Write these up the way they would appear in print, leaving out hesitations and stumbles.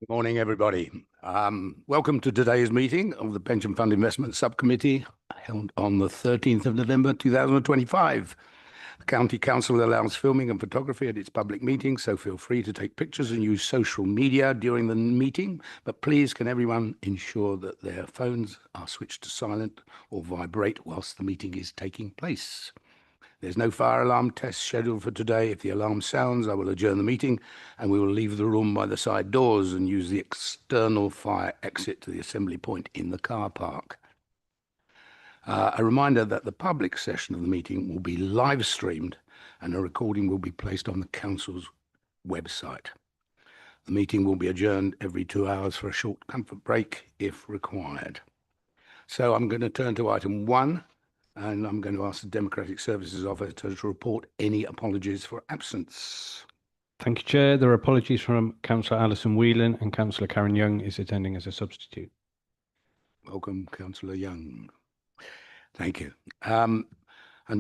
Good morning, everybody. Welcome to today's meeting of the Pension Fund Investment Subcommittee, held on the 13th of November 2025. The County Council allows filming and photography at its public meetings, so feel free to take pictures and use social media during the meeting, but please can everyone ensure that their phones are switched to silent or vibrate whilst the meeting is taking place. There's no fire alarm test scheduled for today. If the alarm sounds, I will adjourn the meeting and we will leave the room by the side doors and use the external fire exit to the assembly point in the car park. A reminder that the public session of the meeting will be live streamed and a recording will be placed on the Council's website. The meeting will be adjourned every 2 hours for a short comfort break if required. So I'm going to turn to item 1. And I'm going to ask the Democratic Services Officer to report any apologies for absence. Thank you, Chair. There are apologies from Councillor Alison Whelan and Councillor Karen Young is attending as a substitute. Welcome, Councillor Young. Thank you. And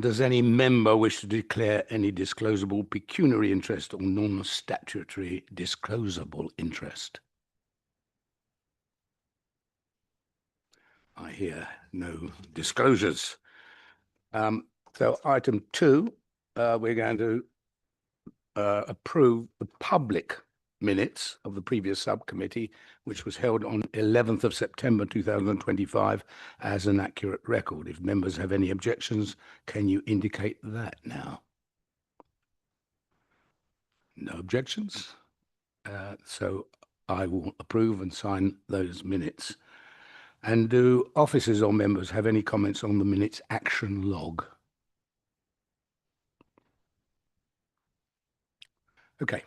does any member wish to declare any disclosable pecuniary interest or non-statutory disclosable interest? I hear no disclosures. So item 2, we're going to approve the public minutes of the previous subcommittee, which was held on 11th of September 2025 as an accurate record. If members have any objections, can you indicate that now? No objections. So I will approve and sign those minutes. And do officers or members have any comments on the minutes action log? Okay.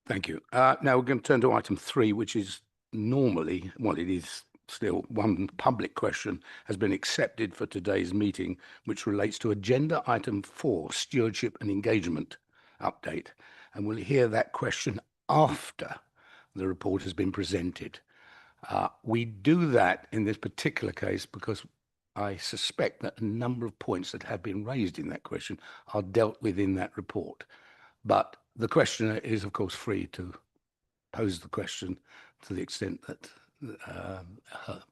Thank you. Now we're going to turn to item 3, which is normally, well, it is still one public question has been accepted for today's meeting, which relates to agenda item 4, stewardship and engagement update. And we'll hear that question after the report has been presented. We do that in this particular case because I suspect that a number of points that have been raised in that question are dealt with in that report. But the questioner is, of course, free to pose the question to the extent that her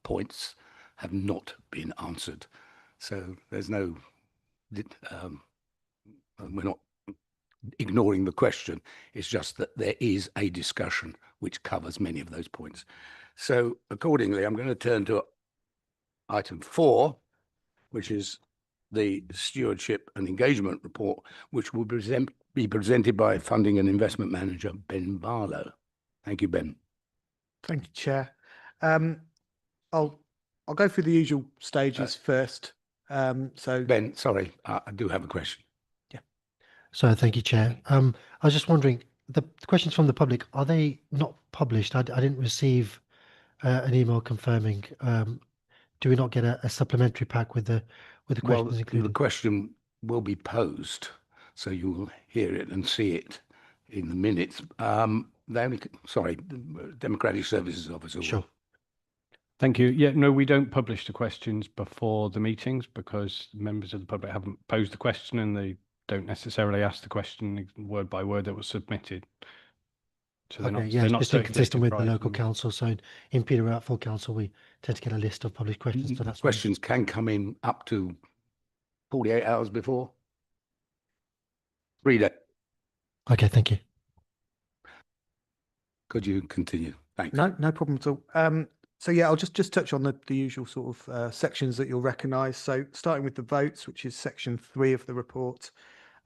points have not been answered. So there's no, we're not ignoring the question. It's just that there is a discussion which covers many of those points. So accordingly, I'm going to turn to item 4, which is the stewardship and engagement report, which will be presented by Funding and Investment Manager Ben Barlow. Thank you, Ben. Thank you, Chair. I'll go through the usual stages first. So Ben, sorry, I do have a question. Yeah. So thank you, Chair. I was just wondering, the questions from the public, are they not published? I didn't receive an email confirming. Do we not get a supplementary pack with the questions included? The question will be posed, so you will hear it and see it in the minutes. Sorry, Democratic Services Officer. Sure. Thank you. Yeah, no, we don't publish the questions before the meetings because members of the public haven't posed the question and they don't necessarily ask the question word by word that was submitted. So Okay, yeah, it's inconsistent with the local council. So in Peterborough Full Council, we tend to get a list of published questions. So that's questions can come in up to 48 hours before. Read it. Okay, thank you. Could you continue? Thanks. No problem at all. So yeah, I'll just touch on the usual sort of sections that you'll recognise. So starting with the votes, which is section 3 of the report,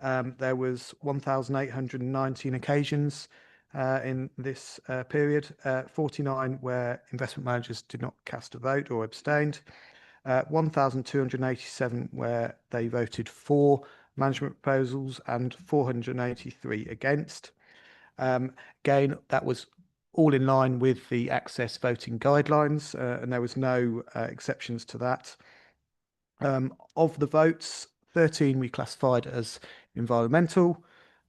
there was 1,819 occasions in this period, 49 where investment managers did not cast a vote or abstained, 1,287 where they voted for management proposals and 483 against. Again, that was all in line with the access voting guidelines, and there was no exceptions to that. Of the votes, 13 we classified as environmental,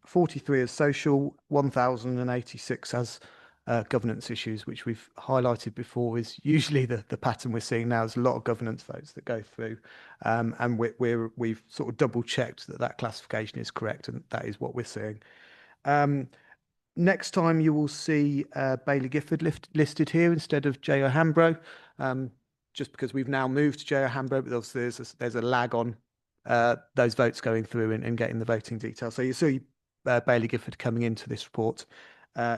43 as social, 1,086 as governance issues, which we've highlighted before is usually the pattern we're seeing now. There's a lot of governance votes that go through, and we've sort of double checked that classification is correct, and that is what we're seeing. Next time you will see Bailey Gifford listed here instead of J.O. Hambro, just because we've now moved to J.O. Hambro, but obviously there's a lag on those votes going through and getting the voting details. So you see Bailey Gifford coming into this report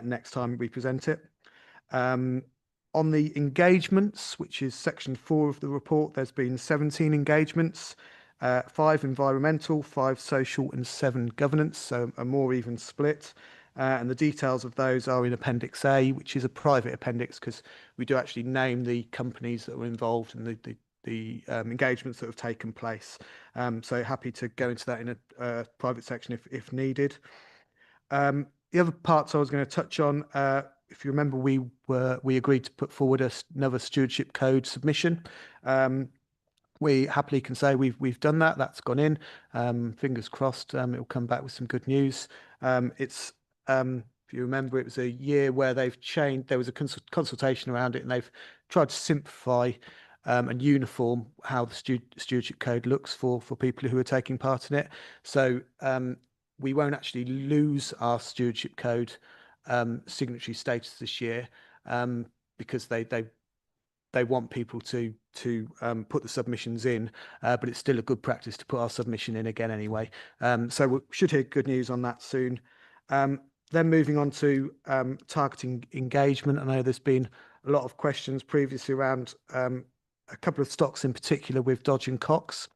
next time we present it. On the engagements, which is section 4 of the report, there's been 17 engagements, 5 environmental, 5 social and 7 governance, so a more even split. And the details of those are in Appendix A, which is a private appendix because we do actually name the companies that were involved and the engagements that have taken place. So happy to go into that in a private section if needed. The other parts I was going to touch on, if you remember, we agreed to put forward another stewardship code submission. We happily can say we've done that. That's gone in. Fingers crossed, it will come back with some good news. It's if you remember, it was a year where they've changed. There was a consultation around it, and they've tried to simplify and uniform how the stewardship code looks for people who are taking part in it. So we won't actually lose our stewardship code signatory status this year because they want people to put the submissions in, but it's still a good practice to put our submission in again anyway. So we should hear good news on that soon. Then moving on to targeting engagement. I know there's been a lot of questions previously around a couple of stocks in particular with Dodge and Cox.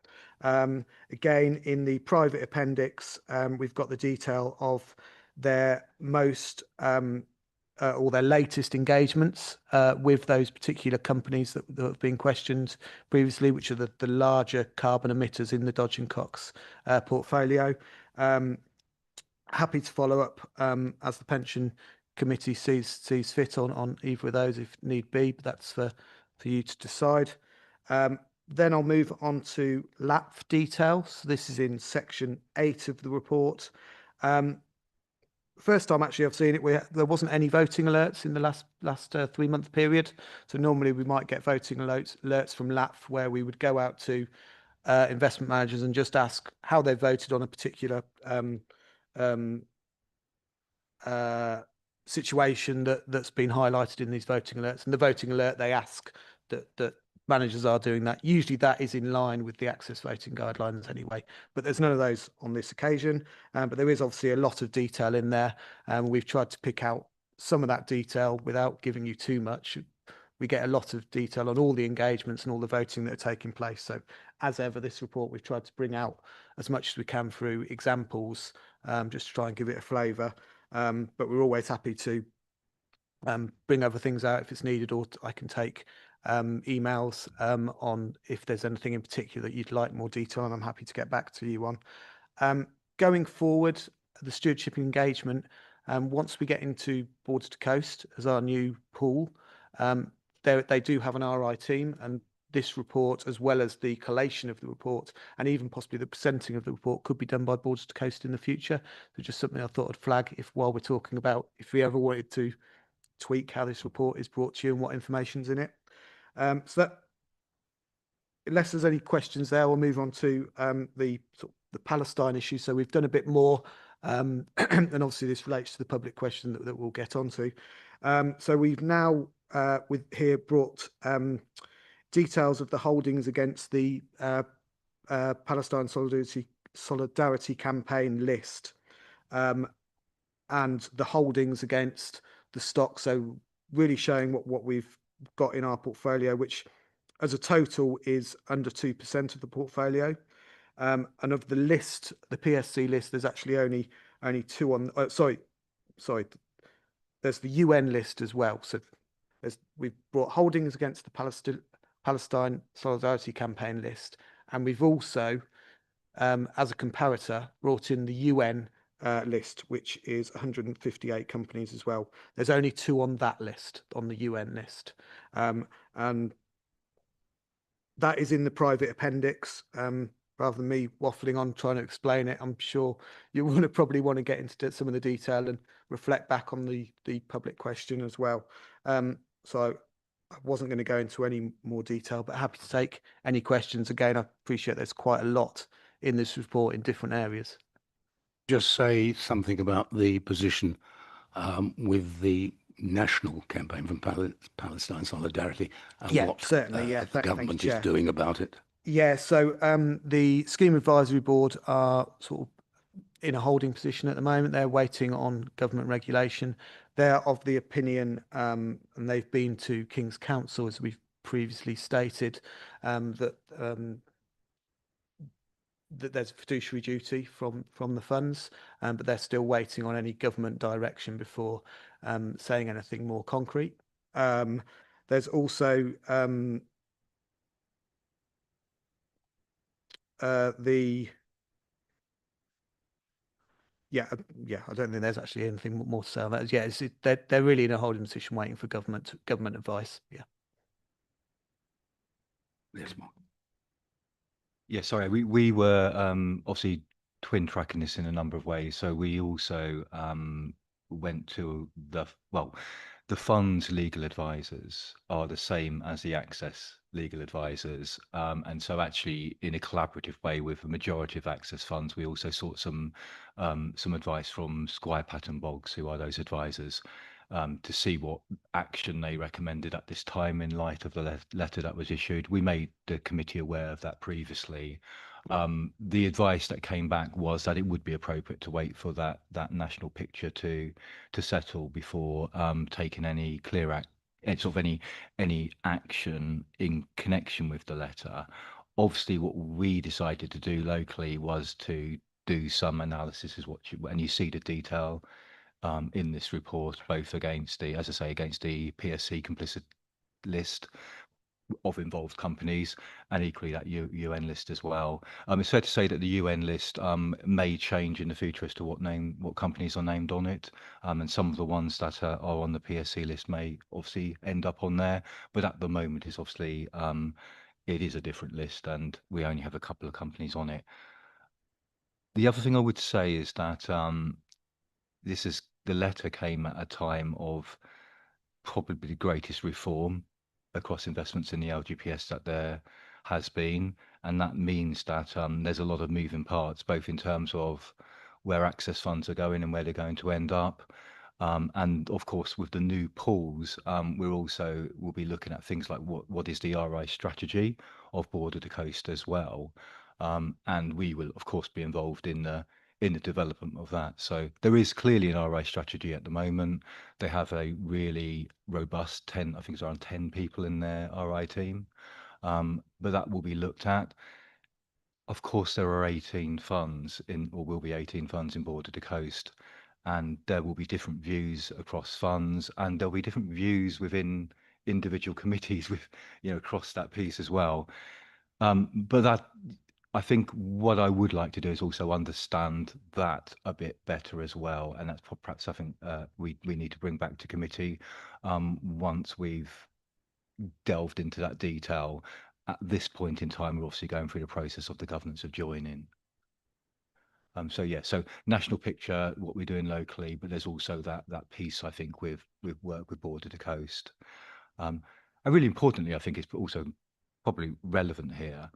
Again, in the private appendix, we've got the detail of their most or their latest engagements with those particular companies that have been questioned previously, which are the larger carbon emitters in the Dodge and Cox portfolio. Happy to follow up as the pension committee sees fit on either of those if need be, but that's for you to decide. Then I'll move on to LAPF details. This is in section 8 of the report. First time actually I've seen it, there wasn't any voting alerts in the last 3-month period. So normally we might get voting alerts from LAPF where we would go out to investment managers and just ask how they voted on a particular situation that's been highlighted in these voting alerts. And the voting alert, they ask that managers are doing that. Usually that is in line with the access voting guidelines anyway, but there's none of those on this occasion. But there is obviously a lot of detail in there. We've tried to pick out some of that detail without giving you too much. We get a lot of detail on all the engagements and all the voting that are taking place. So as ever, this report, we've tried to bring out as much as we can through examples, just to try and give it a flavour. But we're always happy to bring other things out if it's needed, or I can take emails on if there's anything in particular that you'd like more detail on. I'm happy to get back to you on. Going forward, the stewardship engagement, once we get into Borders to Coast as our new pool, they do have an RI team, and this report, as well as the collation of the report and even possibly the presenting of the report, could be done by Borders to Coast in the future. So just something I thought I'd flag while we're talking about if we ever wanted to tweak how this report is brought to you and what information's in it. So that, unless there's any questions there, we'll move on to the Palestine issue. So we've done a bit more, and obviously this relates to the public question that we'll get onto. So we've now here brought details of the holdings against the Palestine Solidarity Campaign list, and the holdings against the stock. So really showing what we've got in our portfolio, which as a total is under 2% of the portfolio. And of the list, the PSC list, there's actually only 2 on. Sorry. There's the UN list as well. So we've brought holdings against the Palestine Solidarity Campaign list, and we've also, as a comparator, brought in the UN list, which is 158 companies as well. There's only 2 on that list, on the UN list, and that is in the private appendix. Rather than me waffling on trying to explain it, I'm sure you probably want to get into some of the detail and reflect back on the public question as well. So I wasn't going to go into any more detail, but happy to take any questions. Again, I appreciate there's quite a lot in this report in different areas. Just say something about the position with the national campaign from Palestine Solidarity and Yeah, what certainly. Yeah, the thank you, government is Chair. doing about it? Yeah, so the Scheme Advisory Board are sort of in a holding position at the moment. They're waiting on government regulation. They're of the opinion, and they've been to King's Council, as we've previously stated, that there's a fiduciary duty from the funds, but they're still waiting on any government direction before saying anything more concrete. There's also I don't think there's actually anything more to say on that. Yeah, they're really in a holding position, waiting for government advice. Yeah. Yes, Mark. Yeah, sorry, we were obviously twin tracking this in a number of ways. So we also went to the fund's legal advisors are the same as the Access legal advisors. And so actually in a collaborative way with the majority of Access funds, we also sought some advice from Squire Patton Boggs, who are those advisors, to see what action they recommended at this time in light of the letter that was issued. We made the committee aware of that previously. The advice that came back was that it would be appropriate to wait for that national picture to settle before taking any any action in connection with the letter. Obviously, what we decided to do locally was to do some analysis, and you see the detail in this report, both against against the PSC complicit list of involved companies, and equally that UN list as well. It's fair to say that the UN list may change in the future as to what companies are named on it, and some of the ones that are on the PSC list may obviously end up on there. But at the moment, it's obviously it is a different list, and we only have a couple of companies on it. The other thing I would say is that the letter came at a time of probably the greatest reform across investments in the LGPS that there has been, and that means that there's a lot of moving parts, both in terms of where access funds are going and where they're going to end up. And of course, with the new pools, we'll be looking at things like what is the RI strategy of Border to Coast as well, and we will of course be involved in the development of that. So there is clearly an RI strategy at the moment. They have a really robust I think it's around 10 people in their RI team, but that will be looked at. Of course, there are 18 funds will be 18 funds in Border to Coast, and there will be different views across funds, and there'll be different views within individual committees with, across that piece as well. But I think what I would like to do is also understand that a bit better as well, and that's perhaps something we need to bring back to committee once we've delved into that detail. At this point in time, we're obviously going through the process of the governance of joining. So national picture, what we're doing locally, but there's also that piece, I think, with work with Border to Coast. And really importantly, I think it's also probably relevant here.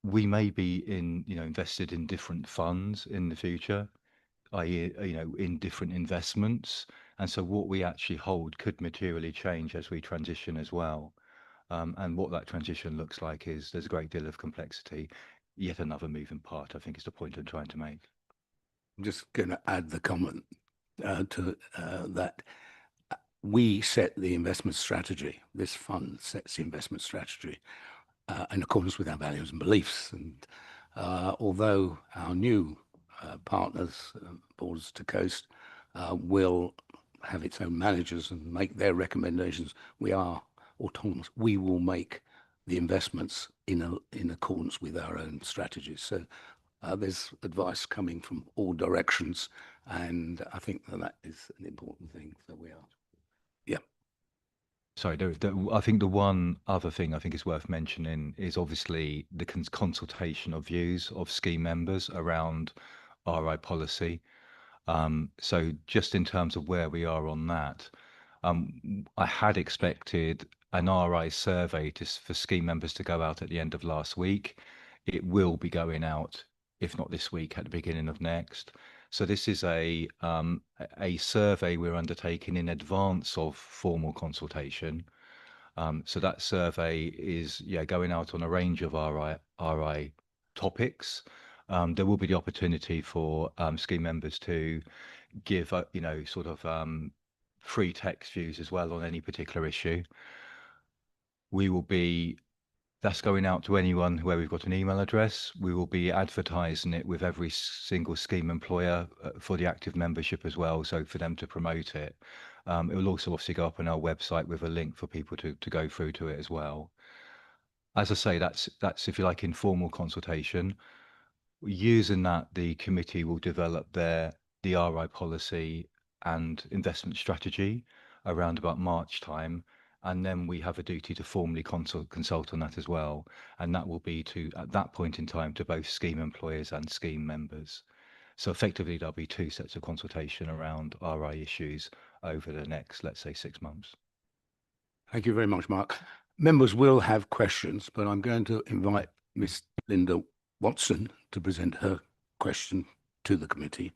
We may be invested in different funds in the future, i.e., in different investments. And so what we actually hold could materially change as we transition as well. And what that transition looks like is there's a great deal of complexity. Yet another moving part, I think, is the point I'm trying to make. I'm just going to add the comment to that. We set the investment strategy. This fund sets the investment strategy in accordance with our values and beliefs. And although our new partners, Borders to Coast, will have its own managers and make their recommendations, we are autonomous. We will make the investments in accordance with our own strategies. So there's advice coming from all directions, and I think that is an important thing. So we are. Yeah. Sorry, I think the one other thing I think is worth mentioning is obviously the consultation of views of scheme members around RI policy. So just in terms of where we are on that, I had expected an RI survey for scheme members to go out at the end of last week. It will be going out, if not this week, at the beginning of next. So this is a survey we're undertaking in advance of formal consultation. So that survey is going out on a range of RI topics. There will be the opportunity for scheme members to give sort of free text views as well on any particular issue. That's going out to anyone where we've got an email address. We will be advertising it with every single scheme employer for the active membership as well, so for them to promote it. It will also obviously go up on our website with a link for people to go through to it as well. As I say, that's if you like informal consultation. Using that, the committee will develop the RI policy and investment strategy around about March time. And then we have a duty to formally consult on that as well. And that will be at that point in time, to both scheme employers and scheme members. So effectively, there'll be 2 sets of consultation around RI issues over the next, let's say, 6 months. Thank you very much, Mark. Members will have questions, but I'm going to invite Miss Linda Watson to present her question to the committee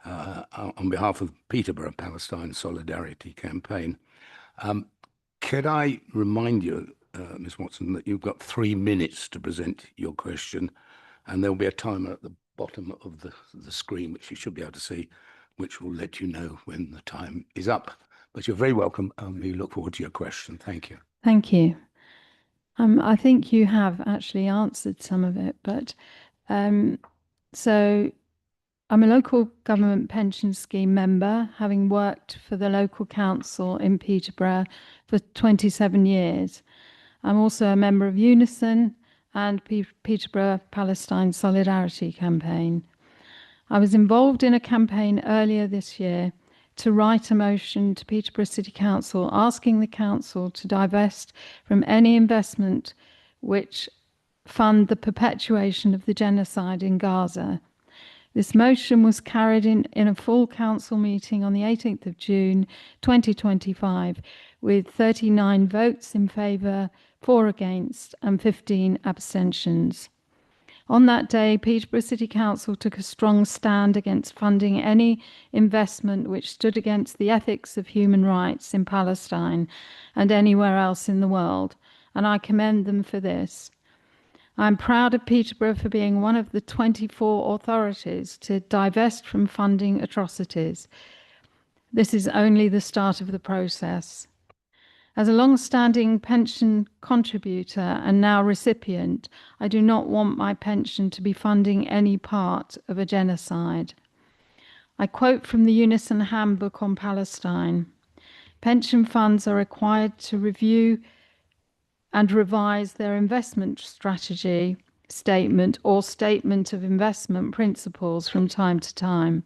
on behalf of Peterborough Palestine Solidarity Campaign. Could I remind you, Ms. Watson, that you've got 3 minutes to present your question, and there'll be a timer at the bottom of the screen, which you should be able to see, which will let you know when the time is up. But you're very welcome, and we look forward to your question. Thank you. Thank you. I think you have actually answered some of it, but so I'm a local government pension scheme member, having worked for the local council in Peterborough for 27 years. I'm also a member of Unison and Peterborough Palestine Solidarity Campaign. I was involved in a campaign earlier this year to write a motion to Peterborough City Council asking the council to divest from any investment which fund the perpetuation of the genocide in Gaza. This motion was carried in a full council meeting on the 18th of June 2025 with 39 votes in favour, 4 against and 15 abstentions. On that day, Peterborough City Council took a strong stand against funding any investment which stood against the ethics of human rights in Palestine and anywhere else in the world, and I commend them for this. I'm proud of Peterborough for being one of the 24 authorities to divest from funding atrocities. This is only the start of the process. As a long-standing pension contributor and now recipient, I do not want my pension to be funding any part of a genocide. I quote from the Unison Handbook on Palestine. Pension funds are required to review and revise their investment strategy statement or statement of investment principles from time to time,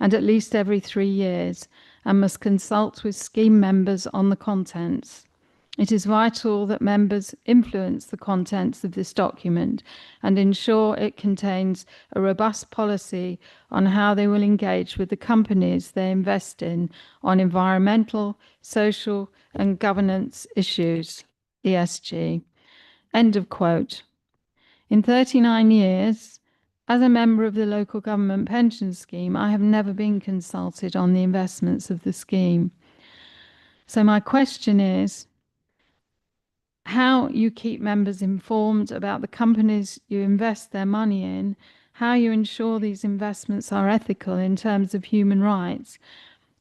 and at least every 3 years, and must consult with scheme members on the contents. It is vital that members influence the contents of this document and ensure it contains a robust policy on how they will engage with the companies they invest in on environmental, social, and governance issues. ESG. End of quote. In 39 years, as a member of the local government pension scheme, I have never been consulted on the investments of the scheme. So my question is, how you keep members informed about the companies you invest their money in, how you ensure these investments are ethical in terms of human rights,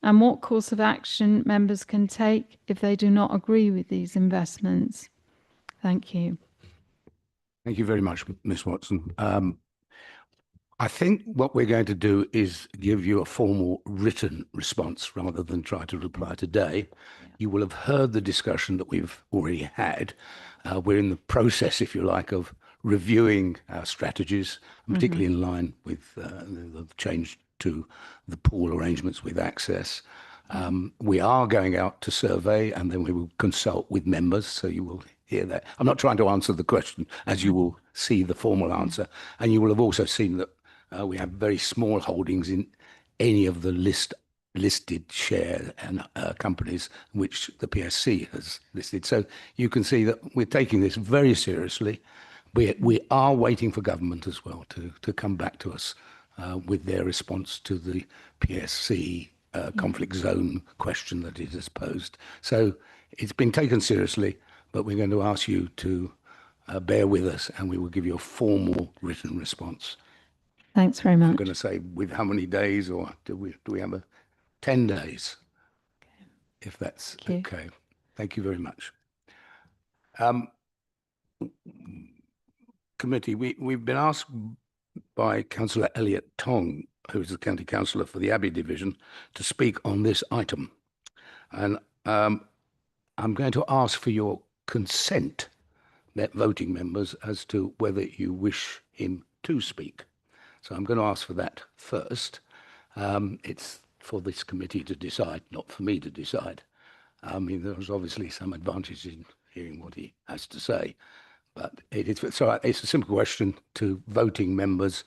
and what course of action members can take if they do not agree with these investments. Thank you. Thank you very much, Ms. Watson. I think what we're going to do is give you a formal written response rather than try to reply today. You will have heard the discussion that we've already had. We're in the process, if you like, of reviewing our strategies, particularly in line with the change to the pool arrangements with Access. We are going out to survey, and then we will consult with members, so you will hear that. I'm not trying to answer the question, as you will see the formal answer, and you will have also seen that we have very small holdings in any of the listed share and companies which the PSC has listed. So you can see that we're taking this very seriously. We are waiting for government as well to come back to us with their response to the PSC conflict zone question that it has posed. So it's been taken seriously, but we're going to ask you to bear with us, and we will give you a formal written response. Thanks very I'm much. going to say with how many days, or do we have 10 days? If that's Thank you. okay. Thank you very much. Committee, we've been asked by Councillor Elliot Tong, who is the County Councillor for the Abbey Division, to speak on this item. And I'm going to ask for your consent, that voting members, as to whether you wish him to speak. So I'm going to ask for that first. It's for this committee to decide, not for me to decide. I mean, there's obviously some advantage in hearing what he has to say, but it's a simple question to voting members.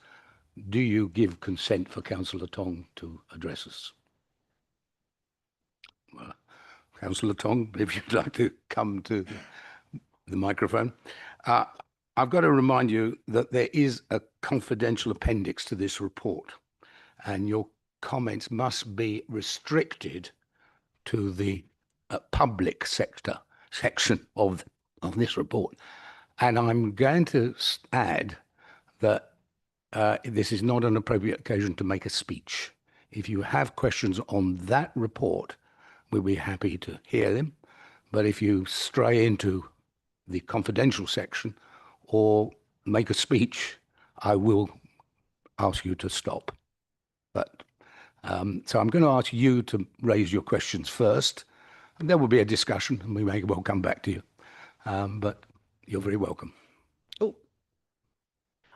Do you give consent for Councillor Tong to address us? Well, Councillor Tong, if you'd like to come to the microphone. I've got to remind you that there is a confidential appendix to this report, and your comments must be restricted to the public sector section of this report. And I'm going to add that this is not an appropriate occasion to make a speech. If you have questions on that report, we'll be happy to hear them. But if you stray into the confidential section or make a speech, I will ask you to stop. But so I'm going to ask you to raise your questions first, and there will be a discussion, and we may well come back to you. But you're very welcome. Oh,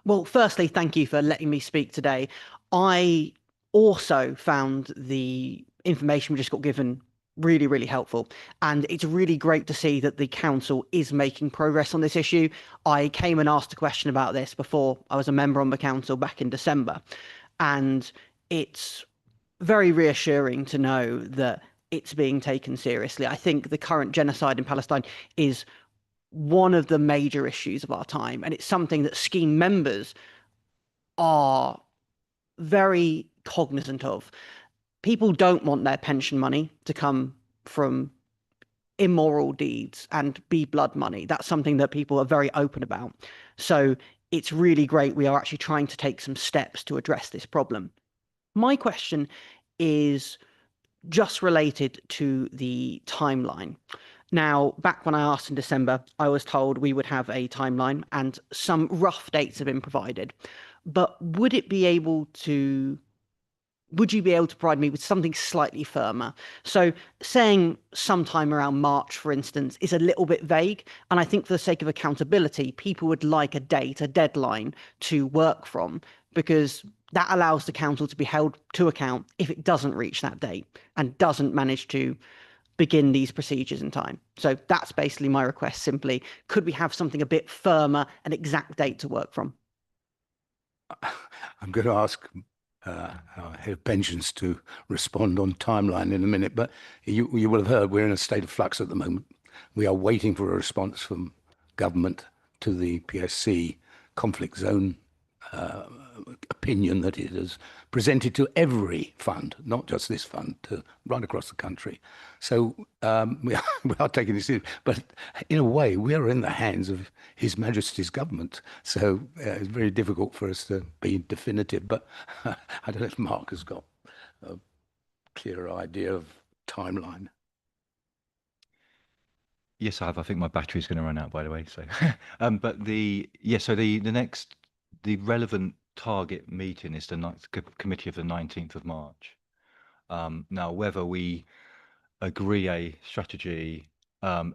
well, firstly, thank you for letting me speak today. I also found the information we just got given really, really helpful. And it's really great to see that the council is making progress on this issue. I came and asked a question about this before I was a member on the council back in December. And it's very reassuring to know that it's being taken seriously. I think the current genocide in Palestine is one of the major issues of our time. And it's something that scheme members are very cognizant of. People don't want their pension money to come from immoral deeds and be blood money. That's something that people are very open about. So it's really great we are actually trying to take some steps to address this problem. My question is just related to the timeline. Now, back when I asked in December, I was told we would have a timeline and some rough dates have been provided. But would you be able to provide me with something slightly firmer? So saying sometime around March, for instance, is a little bit vague. And I think for the sake of accountability, people would like a date, a deadline to work from, because that allows the council to be held to account if it doesn't reach that date and doesn't manage to begin these procedures in time. So that's basically my request. Simply, could we have something a bit firmer, an exact date to work from? I'm going to ask our head of pensions to respond on timeline in a minute, but you will have heard we're in a state of flux at the moment. We are waiting for a response from government to the PSC conflict zone opinion that it has presented to every fund, not just this fund, right across the country. So we are taking this in, but in a way we are in the hands of His Majesty's government. So it's very difficult for us to be definitive, but I don't know if Mark has got a clearer idea of timeline. Yes, I have. I think my battery is going to run out, by the way. So, but the relevant target meeting is the committee of the 19th of March. Now, whether we agree a strategy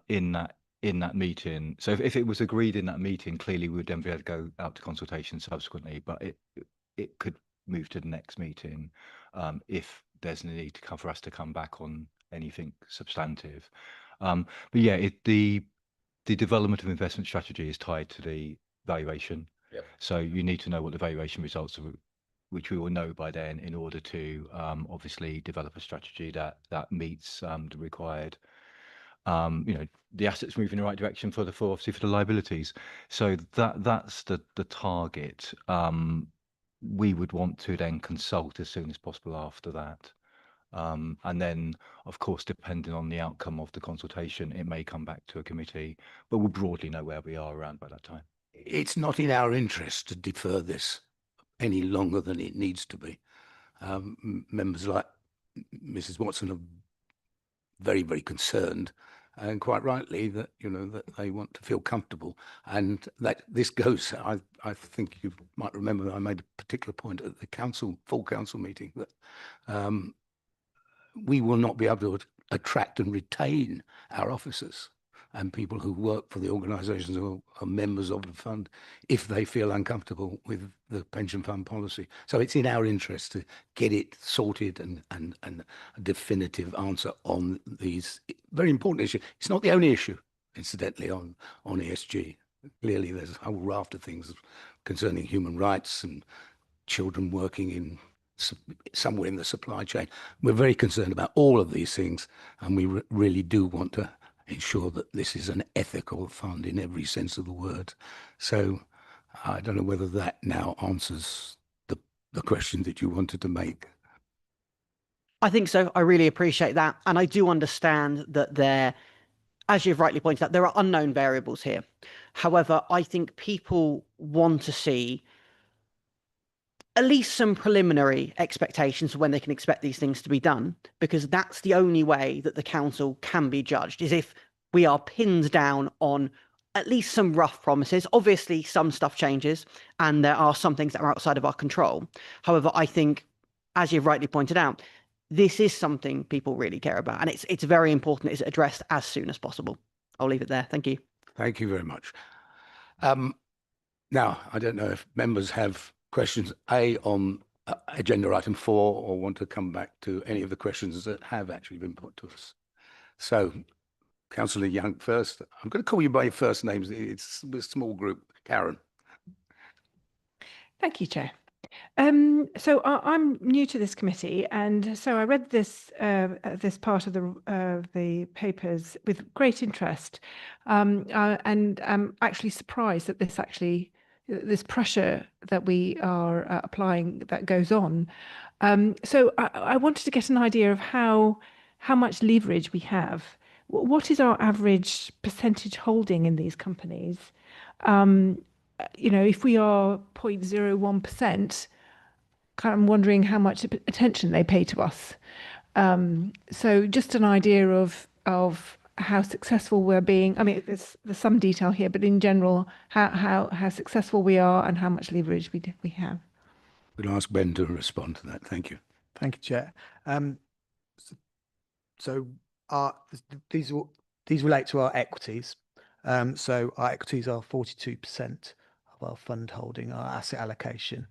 in that meeting, so if it was agreed in that meeting, clearly we would then be able to go out to consultation subsequently. But it could move to the next meeting if there's a need for us to come back on anything substantive. But yeah, the development of investment strategy is tied to the valuation. Yep. So you need to know what the valuation results are, which we will know by then, in order to obviously develop a strategy that meets the required, the assets move in the right direction for the liabilities. So that's the target. we would want to then consult as soon as possible after that. And then, of course, depending on the outcome of the consultation, it may come back to a committee, but we'll broadly know where we are around by that time. It's not in our interest to defer this any longer than it needs to be. Members like Mrs. Watson are very, very concerned, and quite rightly, that that they want to feel comfortable, and that this goes. I think you might remember that I made a particular point at the full council meeting that we will not be able to attract and retain our officers and people who work for the organisations or are members of the fund if they feel uncomfortable with the pension fund policy. So it's in our interest to get it sorted and a definitive answer on these very important issues. It's not the only issue, incidentally, on ESG. Clearly, there's a whole raft of things concerning human rights and children working in somewhere in the supply chain. We're very concerned about all of these things, and we really do want to ensure that this is an ethical fund in every sense of the word. So I don't know whether that now answers the question that you wanted to make. I think so. I really appreciate that. And I do understand that there, as you've rightly pointed out, there are unknown variables here. However, I think people want to see at least some preliminary expectations of when they can expect these things to be done, because that's the only way that the council can be judged, is if we are pinned down on at least some rough promises. Obviously, some stuff changes and there are some things that are outside of our control. However, I think, as you've rightly pointed out, this is something people really care about, and it's very important it's addressed as soon as possible. I'll leave it there. Thank you. Thank you very much. Now, I don't know if members have questions on agenda item 4 or want to come back to any of the questions that have actually been put to us. So, Councillor Young first. I'm going to call you by your first names. It's a small group. Karen. Thank you, Chair. So I'm new to this committee, and so I read this this part of the papers with great interest, and I'm actually surprised that this pressure that we are applying that goes on. So I wanted to get an idea of how much leverage we have. What is our average percentage holding in these companies? If we are 0.01%, I'm wondering how much attention they pay to us. So just an idea of how successful we're being. I mean, there's some detail here, but in general, how successful we are and how much leverage we have. We'll ask Ben to respond to that. Thank you. Thank you, Chair. These relate to our equities. So our equities are 42% of our fund holding, our asset allocation.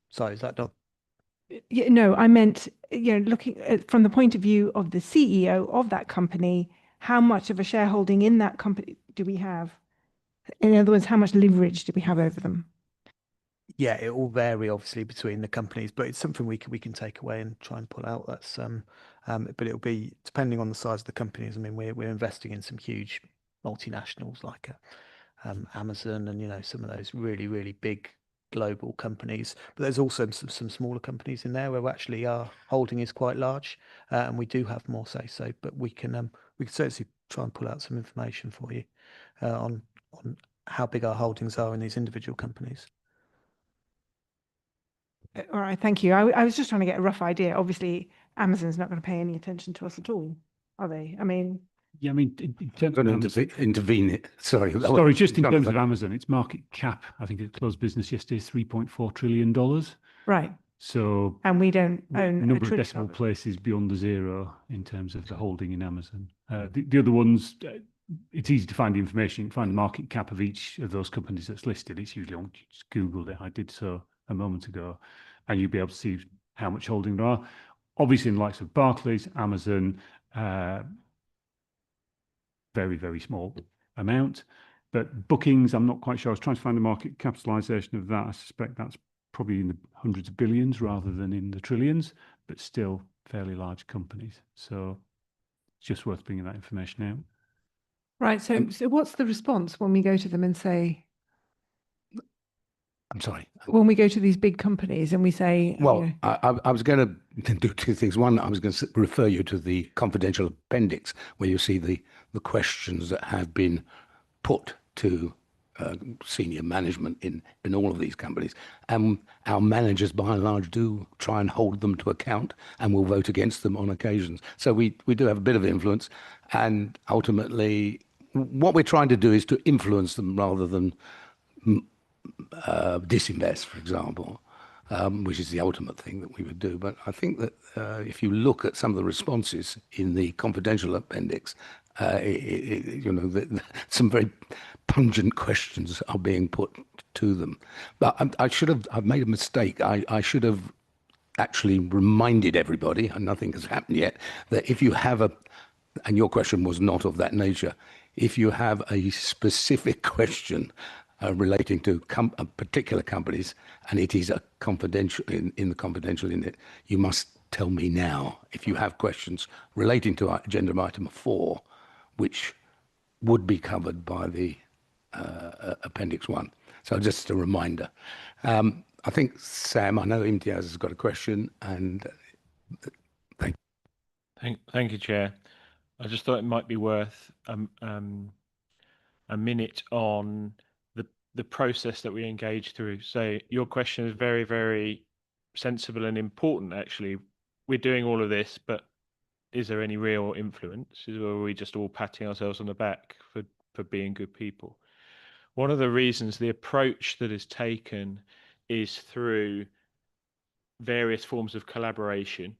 Sorry, is that not? Yeah, no, I meant, looking at, from the point of view of the CEO of that company, how much of a shareholding in that company do we have? In other words, how much leverage do we have over them? Yeah, it will vary obviously between the companies, but it's something we can take away and try and pull out. That's but it'll be depending on the size of the companies. I mean, we're investing in some huge multinationals like Amazon and some of those really big global companies, but there's also some smaller companies in there where actually our holding is quite large, and we do have more say so. But we can certainly try and pull out some information for you on how big our holdings are in these individual companies. All right, thank you. I was just trying to get a rough idea. Obviously, Amazon's not going to pay any attention to us at all, are they? I mean, yeah, I mean, in terms I'm of going to intervene it. Sorry, just in terms of Amazon, its market cap, I think it closed business yesterday, is $3.4 trillion. Right. So, and we don't own a number of decimal places beyond the zero in terms of the holding in Amazon. The other ones, it's easy to find the information. You can find the market cap of each of those companies that's listed. It's usually on, just Googled it. I did so a moment ago, and you'll be able to see how much holding there are. Obviously, in the likes of Barclays, Amazon, very small amount. But bookings, I'm not quite sure. I was trying to find the market capitalization of that. I suspect that's probably in the hundreds of billions rather than in the trillions, but still fairly large companies. So it's just worth bringing that information out. Right. So what's the response when we go to them and say? I'm sorry. When we go to these big companies and we say, you Well, know, I was going to do two things. One, I was going to refer you to the confidential appendix where you see the questions that have been put to senior management in all of these companies. And our managers, by and large, do try and hold them to account and will vote against them on occasions. So we do have a bit of influence. And ultimately, what we're trying to do is to influence them rather than disinvest, for example, which is the ultimate thing that we would do. But I think that if you look at some of the responses in the confidential appendix, some very pungent questions are being put to them. But I've made a mistake. I should have actually reminded everybody, and nothing has happened yet, that if you have and your question was not of that nature, if you have a specific question relating to particular companies, and it is a confidential in the confidential in it, you must tell me now if you have questions relating to agenda item 4, which would be covered by the appendix 1. So just a reminder. I think Sam, I know Imtiaz has got a question, and Thank you, Chair. I just thought it might be worth a minute on the process that we engage through. So your question is very, very sensible and important, actually. We're doing all of this, but is there any real influence? Or are we just all patting ourselves on the back for being good people? One of the reasons the approach that is taken is through various forms of collaboration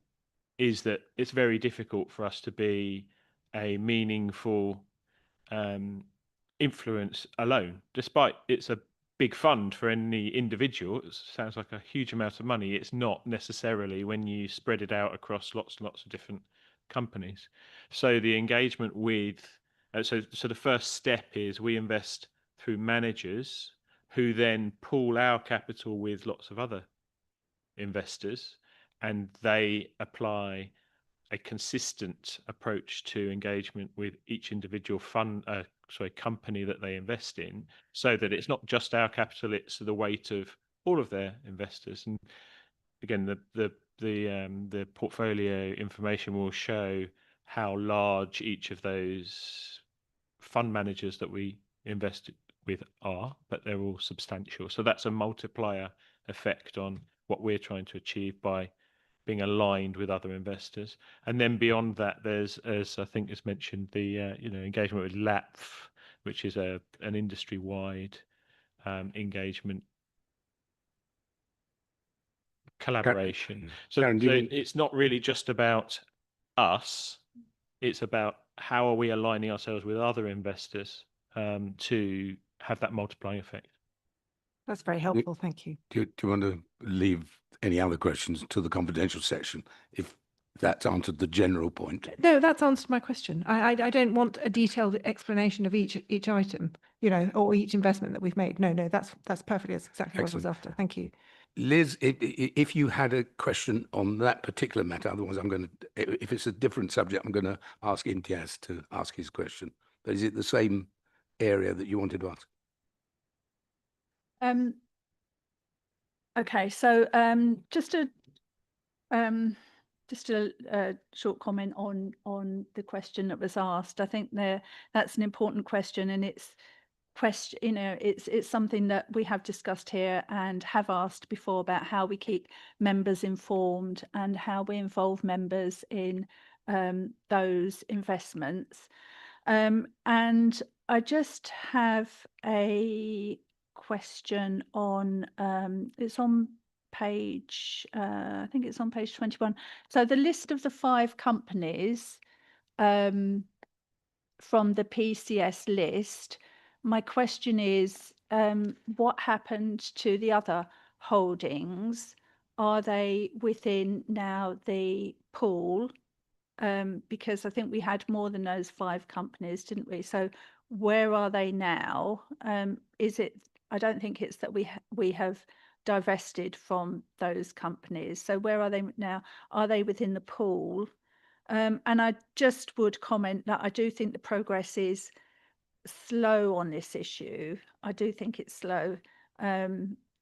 is that it's very difficult for us to be a meaningful influence alone, despite it's a big fund for any individual. It sounds like a huge amount of money. It's not necessarily when you spread it out across lots and lots of different companies. So the engagement with, so the first step is we invest through managers who then pool our capital with lots of other investors, and they apply a consistent approach to engagement with each individual company that they invest in, so that it's not just our capital, it's the weight of all of their investors. And again, the portfolio information will show how large each of those fund managers that we invest with are, but they're all substantial. So that's a multiplier effect on what we're trying to achieve by being aligned with other investors. And then beyond that, there's, as I think is mentioned, the engagement with LAPF, which is an industry-wide engagement collaboration. So it's not really just about us, it's about how are we aligning ourselves with other investors to have that multiplying effect. that's very helpful. Thank you. do you want to leave any other questions to the confidential section, if that's answered the general point? No, that's answered my question. I don't want a detailed explanation of each item, or each investment that we've made. No, that's perfectly, that's exactly what I was after. Thank you. Liz, if you had a question on that particular matter, otherwise if it's a different subject, I'm going to ask Imtiaz to ask his question. But is it the same area that you wanted to ask? Okay, so just a short comment on the question that was asked. I think that's an important question, and it's something that we have discussed here and have asked before about how we keep members informed and how we involve members in those investments. And I just have a question on it's on page I think it's on page 21. So the list of the 5 companies from the PCS list, my question is, what happened to the other holdings? Are they within now the pool? Because I think we had more than those 5 companies, didn't we? So where are they now? Is it? I don't think it's that we have divested from those companies. So where are they now? Are they within the pool? And I just would comment that I do think the progress is slow on this issue. I do think it's slow.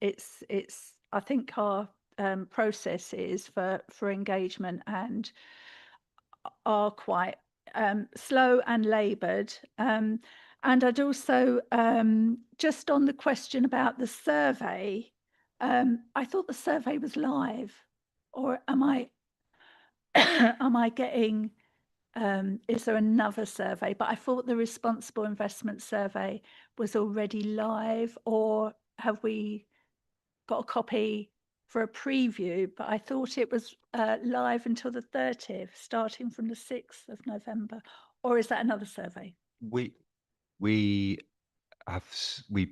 it's I think our processes for engagement and are quite slow and laboured. And I'd also just on the question about the survey, I thought the survey was live, or am I am I getting? Is there another survey? But I thought the responsible investment survey was already live, or have we got a copy for a preview? But I thought it was live until the 30th, starting from the 6th of November. Or is that another survey? We we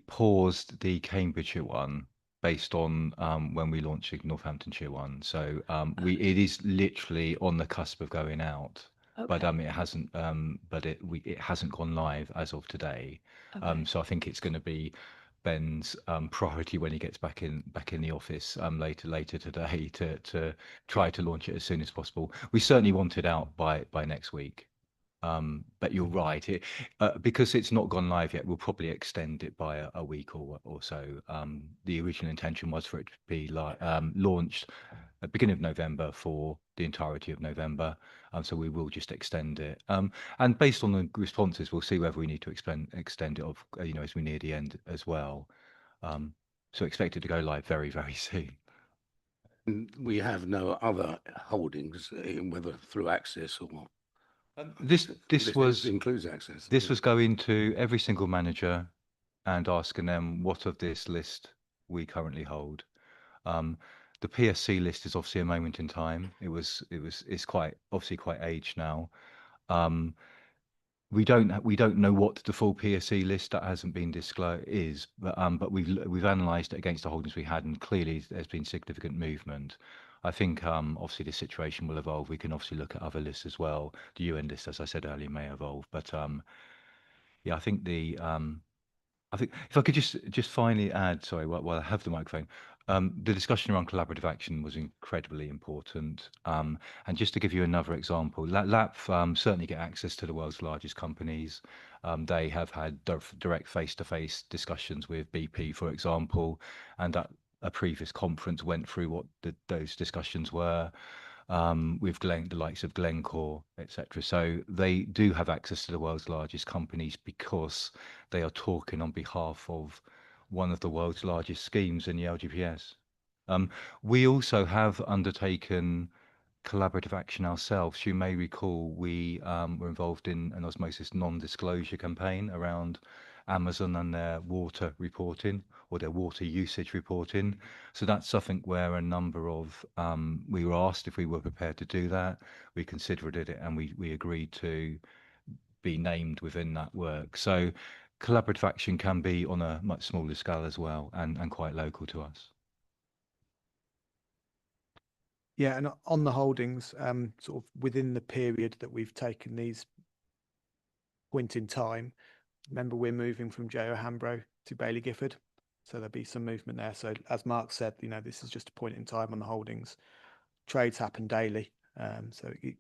paused the Cambridgeshire one based on when we launched the Northamptonshire one. So it is literally on the cusp of going out. But Okay. it hasn't it hasn't gone live as of today. Okay. So I think it's going to be Ben's priority when he gets back in the office later today to try to launch it as soon as possible. We certainly want it out by next week. But you're right, because it's not gone live yet, we'll probably extend it by a week or so. The original intention was for it to be launched at the beginning of November for the entirety of November. So we will just extend it. And based on the responses, we'll see whether we need to extend it as we near the end as well. So expect it to go live very, very soon. We have no other holdings, whether through Access or This includes Access. This was going to every single manager and asking them what of this list we currently hold. The PSC list is obviously a moment in time. It's quite aged now. We don't know what the full PSC list that hasn't been disclosed is, but we've analysed it against the holdings we had, and clearly there's been significant movement. I think obviously the situation will evolve. We can obviously look at other lists as well. The UN list, as I said earlier, may evolve, but yeah, I think if I could just finally add, sorry, while I have the microphone, the discussion around collaborative action was incredibly important. And just to give you another example, LAP certainly get access to the world's largest companies. They have had direct face-to-face discussions with BP, for example, and at a previous conference went through what those discussions were. With the likes of Glencore, etc. So they do have access to the world's largest companies because they are talking on behalf of one of the world's largest schemes in the LGPS. We also have undertaken collaborative action ourselves. You may recall we were involved in an osmosis non-disclosure campaign around Amazon and their water reporting, or their water usage reporting. So that's something where a number of we were asked if we were prepared to do that. We considered it, and we agreed to be named within that work. So collaborative action can be on a much smaller scale as well, and quite local to us. Yeah, and on the holdings, sort of within the period that we've taken these point in time, remember we're moving from J.O. Hambro to Baillie Gifford, so there'll be some movement there. So as Mark said, this is just a point in time on the holdings. Trades happen daily, so it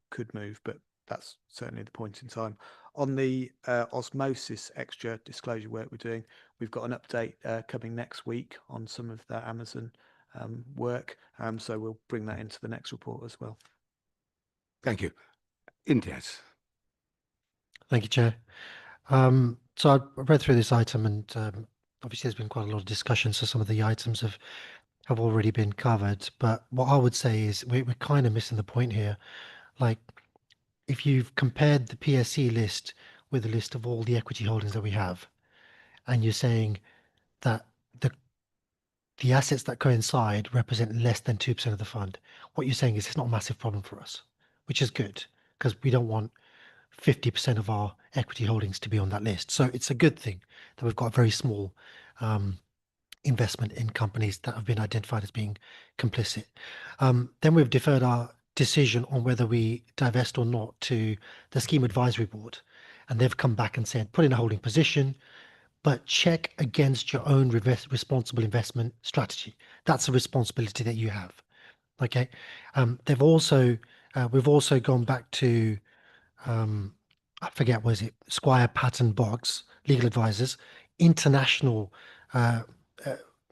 could move, but that's certainly the point in time. On the osmosis extra disclosure work we're doing, we've got an update coming next week on some of the Amazon work, so we'll bring that into the next report as well. Thank you. Intes. Thank you, Chair. So I read through this item, and obviously there's been quite a lot of discussion, so some of the items have already been covered. But what I would say is we're kind of missing the point here. Like, if you've compared the PSC list with the list of all the equity holdings that we have, and you're saying that the assets that coincide represent less than 2% of the fund, what you're saying is it's not a massive problem for us, which is good, because we don't want 50% of our equity holdings to be on that list. So it's a good thing that we've got a very small investment in companies that have been identified as being complicit. Then we've deferred our decision on whether we divest or not to the Scheme Advisory Board. And they've come back and said, put in a holding position, but check against your own responsible investment strategy. That's a responsibility that you have. Okay. We've also gone back to, I forget, was it Squire Patton Boggs, legal advisors, international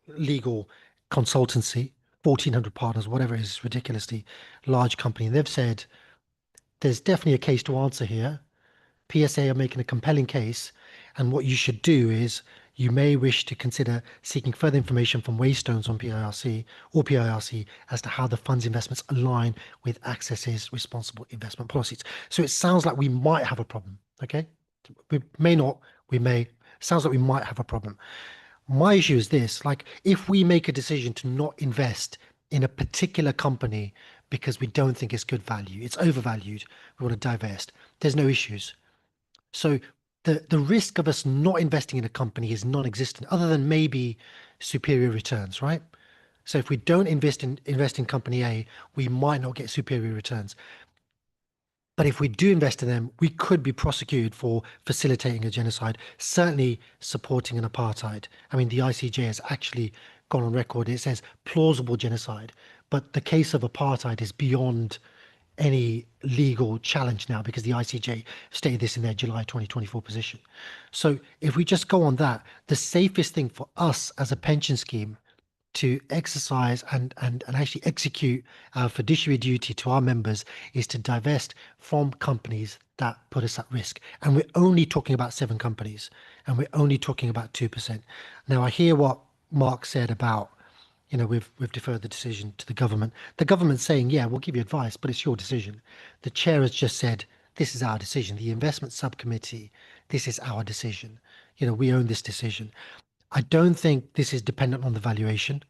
legal consultancy, 1,400 partners, whatever it is, ridiculously large company. They've said there's definitely a case to answer here. PSA are making a compelling case, and what you should do is you may wish to consider seeking further information from Waystones on PIRC or PIRC as to how the fund's investments align with Access's responsible investment policies. So it sounds like we might have a problem, okay? We may not, we may, sounds like we might have a problem. My issue is this, like if we make a decision to not invest in a particular company because we don't think it's good value, it's overvalued, we want to divest, there's no issues. So the risk of us not investing in a company is non-existent, other than maybe superior returns, right? So if we don't invest in company A, we might not get superior returns. But if we do invest in them, we could be prosecuted for facilitating a genocide, certainly supporting an apartheid. I mean, the ICJ has actually gone on record. It says plausible genocide, but the case of apartheid is beyond any legal challenge now because the ICJ stated this in their July 2024 position. So if we just go on that, the safest thing for us as a pension scheme to exercise and actually execute our fiduciary duty to our members is to divest from companies that put us at risk. And we're only talking about 7 companies, and we're only talking about 2%. Now, I hear what Mark said about, you know, we've deferred the decision to the government. The government's saying, yeah, we'll give you advice, but it's your decision. The chair has just said, this is our decision. The investment subcommittee, this is our decision. You know, we own this decision. I don't think this is dependent on the valuation.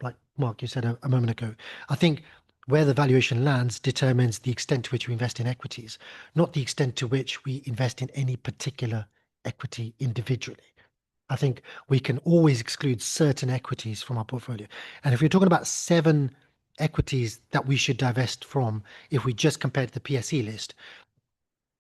Like Mark, you said a moment ago. I think where the valuation lands determines the extent to which we invest in equities, not the extent to which we invest in any particular equity individually. I think we can always exclude certain equities from our portfolio. And if you're talking about 7 equities that we should divest from, if we just compare to the PSE list,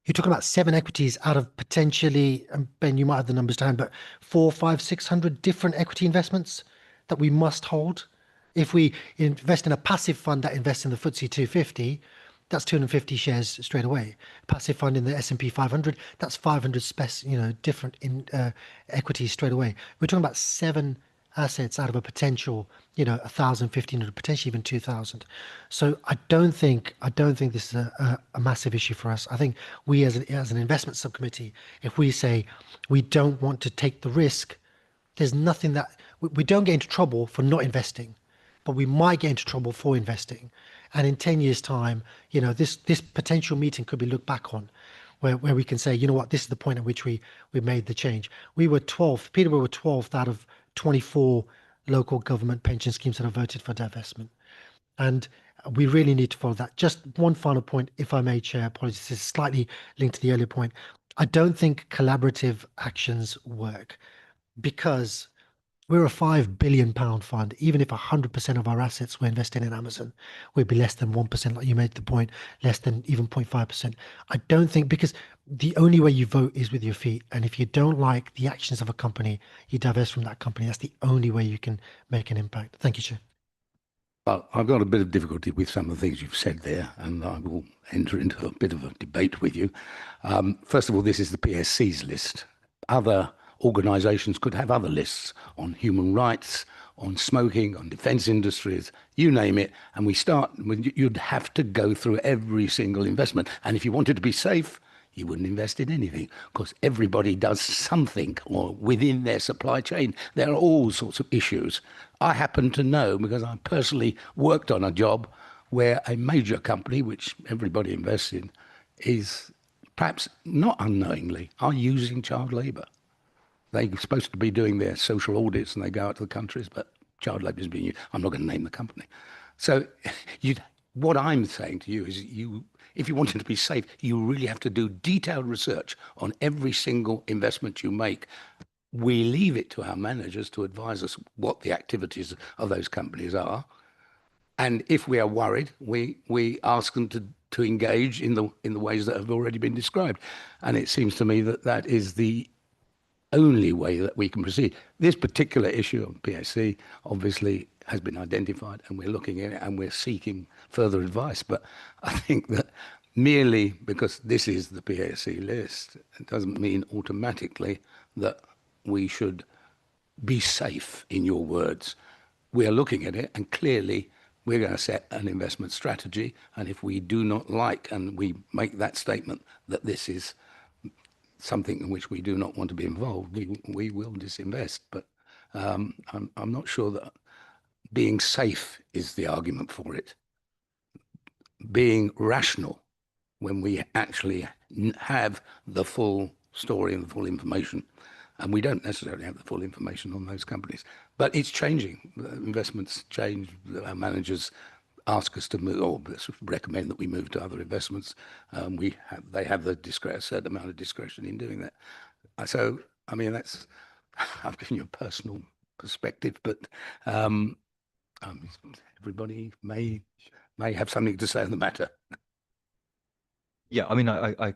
you're talking about 7 equities out of potentially, and Ben, you might have the numbers to hand, but 400, 500, 600 different equity investments that we must hold. If we invest in a passive fund that invests in the FTSE 250, that's 250 shares straight away. Passive fund in the S&P 500, that's 500 different equities straight away. We're talking about 7 assets out of a potential, 1,000, 1,500, potentially even 2,000. So I don't think this is a massive issue for us. I think we as an investment subcommittee, if we say we don't want to take the risk, there's nothing that we don't get into trouble for not investing, but we might get into trouble for investing. And in 10 years' time, this potential meeting could be looked back on, where we can say, you know what, this is the point at which we made the change. We were 12th, Peterborough were 12th out of 24 local government pension schemes that have voted for divestment. And we really need to follow that. Just one final point, if I may, Chair, apologies, this is slightly linked to the earlier point. I don't think collaborative actions work because we're a £5 billion fund. Even if 100% of our assets were invested in Amazon, we'd be less than 1%, like you made the point, less than even 0.5%. I don't think, because the only way you vote is with your feet. And if you don't like the actions of a company, you divest from that company. That's the only way you can make an impact. Thank you, Chair. Well, I've got a bit of difficulty with some of the things you've said there, and I will enter into a bit of a debate with you. First of all, this is the PSC's list. Other organisations could have other lists on human rights, on smoking, on defence industries, you name it. And you'd have to go through every single investment. And if you wanted to be safe, you wouldn't invest in anything, because everybody does something or within their supply chain. There are all sorts of issues. I happen to know, because I personally worked on a job where a major company, which everybody invests in, is perhaps not unknowingly, are using child labour. They're supposed to be doing their social audits and they go out to the countries, but child labour is being used. I'm not going to name the company. So what I'm saying to you is if you wanted to be safe, you really have to do detailed research on every single investment you make. We leave it to our managers to advise us what the activities of those companies are. And if we are worried, we ask them to engage in the ways that have already been described. And it seems to me that is the only way that we can proceed. This particular issue of PSC obviously has been identified, and we're looking at it and we're seeking further advice. But I think that merely because this is the PSC list, it doesn't mean automatically that we should be safe in your words. We are looking at it, and clearly we're going to set an investment strategy. And if we do not like, and we make that statement that this is something in which we do not want to be involved, we will disinvest. But I'm not sure that being safe is the argument for it. Being rational when we actually have the full story and the full information. And we don't necessarily have the full information on those companies. But it's changing. Investments change. Our managers ask us to move, or recommend that we move to other investments. They have a certain amount of discretion in doing that. So, I mean, that's, I've given you a personal perspective, but everybody may have something to say on the matter. Yeah, I mean, I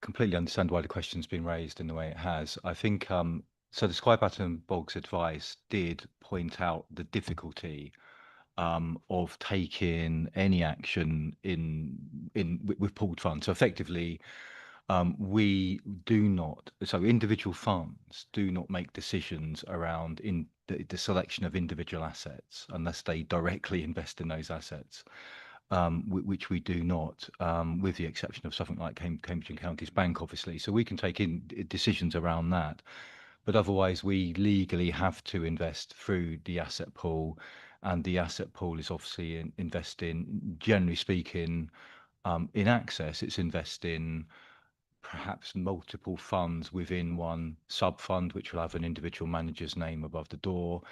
completely understand why the question's been raised in the way it has. I think so. The Squire Batten Boggs advice did point out the difficulty of taking any action with pooled funds. So effectively, we do not. So individual funds do not make decisions around in the selection of individual assets unless they directly invest in those assets. Which we do not, with the exception of something like Cambridge and Counties Bank, obviously. So we can take in decisions around that, but otherwise we legally have to invest through the asset pool, and the asset pool is obviously investing, generally speaking, in Access. It's investing perhaps multiple funds within one sub fund, which will have an individual manager's name above the door.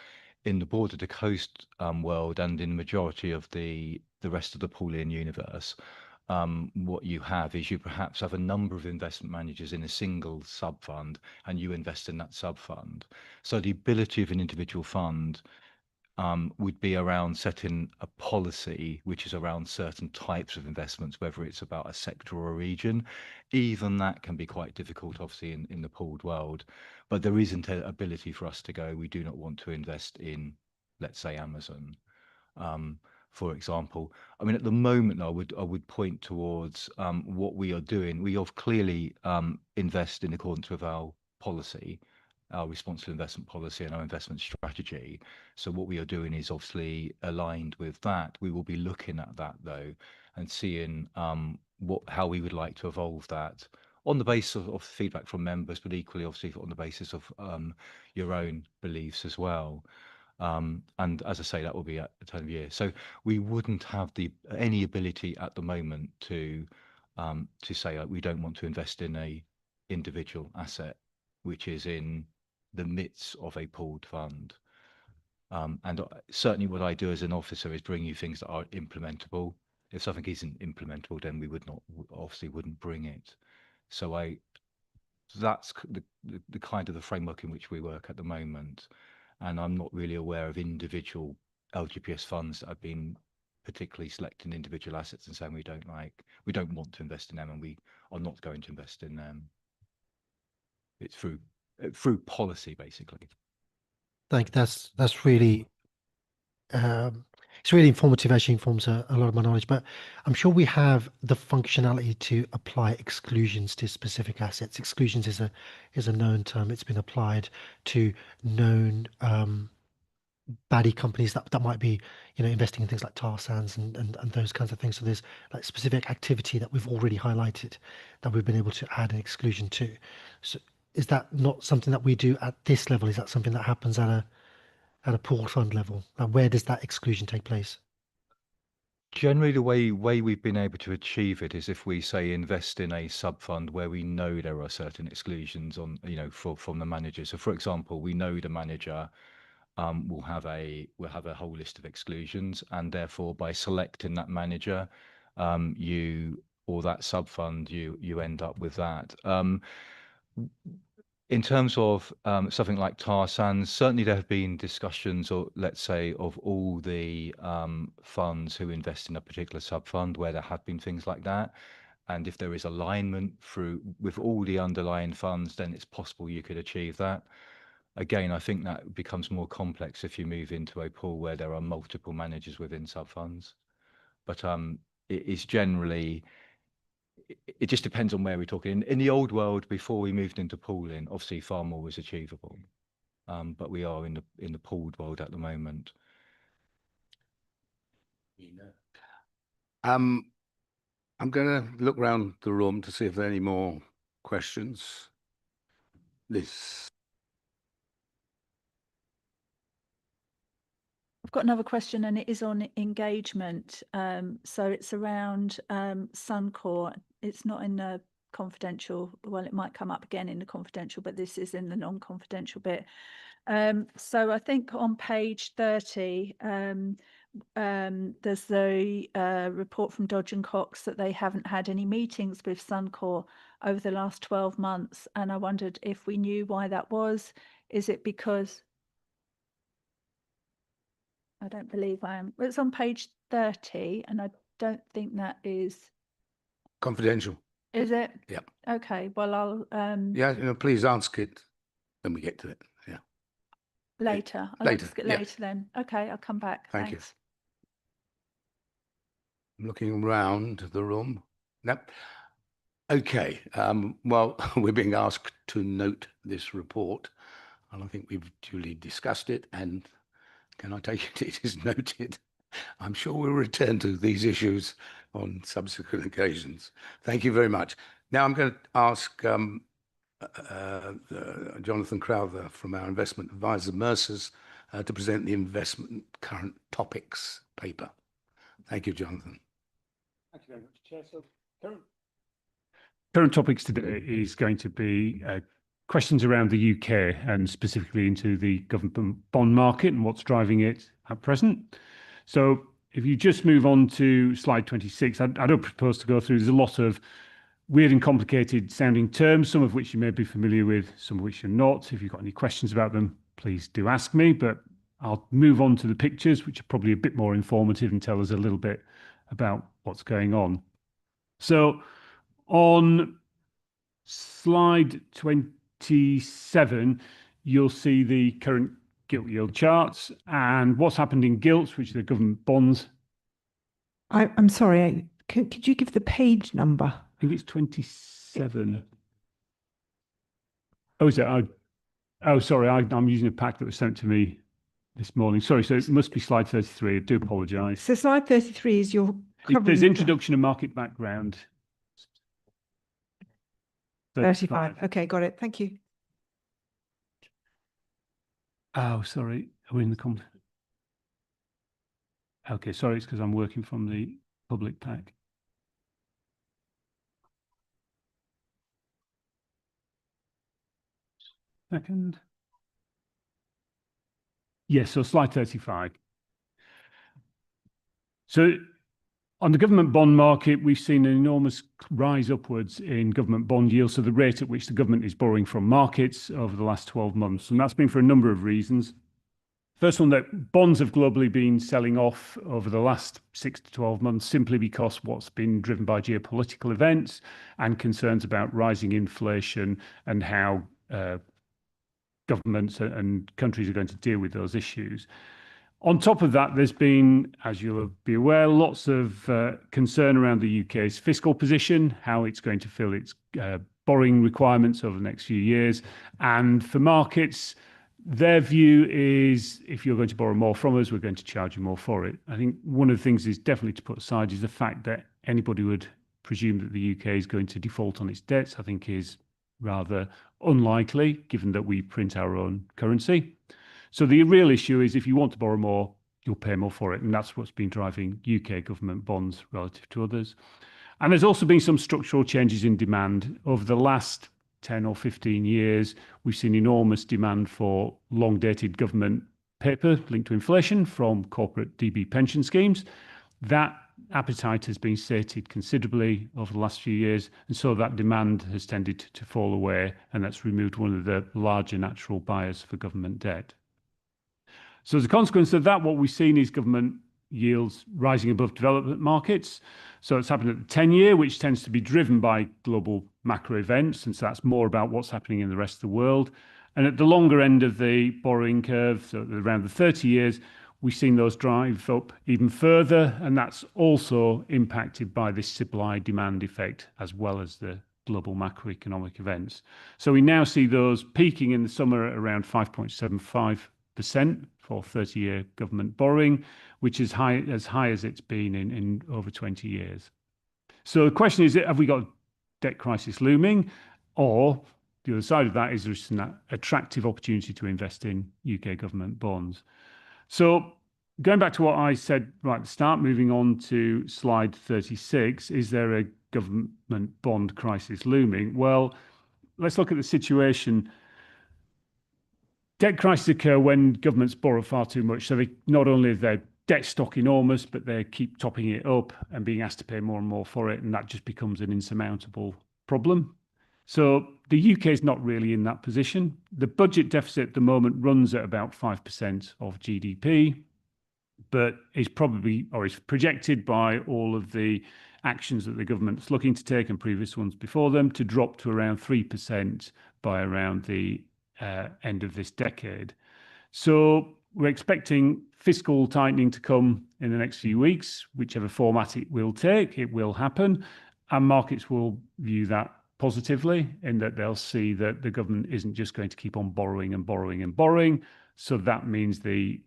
In the Border to Coast world, and in the majority of the rest of the Poolean universe, what you have is you perhaps have a number of investment managers in a single sub fund, and you invest in that sub fund. So the ability of an individual fund would be around setting a policy which is around certain types of investments, whether it's about a sector or a region. Even that can be quite difficult, obviously, in the pooled world. But there isn't an ability for us to go, we do not want to invest in, let's say, Amazon, for example. I mean, at the moment, I would point towards what we are doing. We have clearly invest in accordance with our policy, our responsible investment policy and our investment strategy. So what we are doing is obviously aligned with that. We will be looking at that, though, and seeing how we would like to evolve that on the basis of feedback from members, but equally, obviously, on the basis of your own beliefs as well. And as I say, that will be at the time of year. So we wouldn't have any ability at the moment to say we don't want to invest in a individual asset which is in the midst of a pooled fund. And certainly what I do as an officer is bring you things that are implementable. If something isn't implementable, then we wouldn't bring it. So that's the kind of the framework in which we work at the moment. And I'm not really aware of individual LGPS funds that have been particularly selecting individual assets and saying we don't want to invest in them, and we are not going to invest in them. It's through policy, basically. Thank you. That's really it's really informative. Actually informs a lot of my knowledge, but I'm sure we have the functionality to apply exclusions to specific assets. Exclusions is a known term. It's been applied to known baddie companies that might be, investing in things like tar sands and those kinds of things. So there's like specific activity that we've already highlighted that we've been able to add an exclusion to. So is that not something that we do at this level? Is that something that happens at a pooled fund level? And where does that exclusion take place? Generally, the way we've been able to achieve it is if we say invest in a sub fund where we know there are certain exclusions on, from the manager. So, for example, we know the manager will have a whole list of exclusions, and therefore by selecting that manager, or that sub fund, you end up with that. In terms of something like tar sands, certainly there have been discussions, or let's say, of all the funds who invest in a particular sub fund where there have been things like that. And if there is alignment with all the underlying funds, then it's possible you could achieve that. Again, I think that becomes more complex if you move into a pool where there are multiple managers within sub funds. But it is generally, it just depends on where we're talking. In the old world, before we moved into pooling, obviously far more was achievable. but we are in the pooled world at the moment. I'm going to look around the room to see if there are any more questions. Liz. I've got another question, and it is on engagement. So it's around Suncor. It's not in the confidential. Well, it might come up again in the confidential, but this is in the non-confidential bit. So I think on page 30, there's the report from Dodge and Cox that they haven't had any meetings with Suncor over the last 12 months. And I wondered if we knew why that was. Is it because... I don't believe I am. It's on page 30, and I don't think that is... Confidential. Is it? Yeah. Okay, well, I'll... Yeah, please ask it when we get to it. Yeah. Later. I'll Later, ask it yeah. later then. Okay, I'll come back. Thank you. Thanks. I'm looking around the room. No. Okay. Well, we're being asked to note this report, and I think we've duly discussed it. And can I take it is noted? I'm sure we'll return to these issues on subsequent occasions. Thank you very much. Now I'm going to ask Jonathan Crowther from our investment advisor, Mercers, to present the investment current topics paper. Thank you, Jonathan. Thank you very much, Chair. So current topics today is going to be questions around the UK and specifically into the government bond market and what's driving it at present. So if you just move on to slide 26, I don't propose to go through. There's a lot of weird and complicated sounding terms, some of which you may be familiar with, some of which you're not. If you've got any questions about them, please do ask me, but I'll move on to the pictures, which are probably a bit more informative and tell us a little bit about what's going on. So on slide 27, you'll see the current gilt yield charts and what's happened in gilts, which are the government bonds. I'm sorry, could you give the page number? I think it's 27. Oh, is it? Oh, sorry, I'm using a pack that was sent to me this morning. Sorry, so it must be slide 33. I do apologise. So slide 33 is your... There's introduction and market background. 35. Okay, got it. Thank you. Oh, sorry. Are we in the Okay, sorry, it's because I'm working from the public pack. Second. Yes, so slide 35. So on the government bond market, we've seen an enormous rise upwards in government bond yields, so the rate at which the government is borrowing from markets over the last 12 months. And that's been for a number of reasons. First one, that bonds have globally been selling off over the last 6 to 12 months simply because what's been driven by geopolitical events and concerns about rising inflation and how governments and countries are going to deal with those issues. On top of that, there's been, as you'll be aware, lots of concern around the UK's fiscal position, how it's going to fill its borrowing requirements over the next few years. And for markets, their view is if you're going to borrow more from us, we're going to charge you more for it. I think one of the things is definitely to put aside is the fact that anybody would presume that the UK is going to default on its debts, I think is rather unlikely, given that we print our own currency. So the real issue is if you want to borrow more, you'll pay more for it. And that's what's been driving UK government bonds relative to others. And there's also been some structural changes in demand. Over the last 10 or 15 years, we've seen enormous demand for long-dated government paper linked to inflation from corporate DB pension schemes. That appetite has been sated considerably over the last few years, and so that demand has tended to fall away, and that's removed one of the larger natural buyers for government debt. So as a consequence of that, what we've seen is government yields rising above development markets. So it's happened at the 10-year, which tends to be driven by global macro events, and so that's more about what's happening in the rest of the world. And at the longer end of the borrowing curve, so around the 30 years, we've seen those drive up even further, and that's also impacted by this supply-demand effect as well as the global macroeconomic events. So we now see those peaking in the summer at around 5.75% for 30-year government borrowing, which is high as it's been in over 20 years. So the question is, have we got a debt crisis looming? Or the other side of that is there's an attractive opportunity to invest in UK government bonds. So going back to what I said right at the start, moving on to slide 36, is there a government bond crisis looming? Well, let's look at the situation. Debt crises occur when governments borrow far too much. So they not only are their debt stock enormous, but they keep topping it up and being asked to pay more and more for it. And that just becomes an insurmountable problem. So the UK is not really in that position. The budget deficit at the moment runs at about 5% of GDP, but is probably, or is projected by all of the actions that the government's looking to take and previous ones before them to drop to around 3% by around the end of this decade. So we're expecting fiscal tightening to come in the next few weeks, whichever format it will take, it will happen. And markets will view that positively in that they'll see that the government isn't just going to keep on borrowing and borrowing and borrowing. So that means the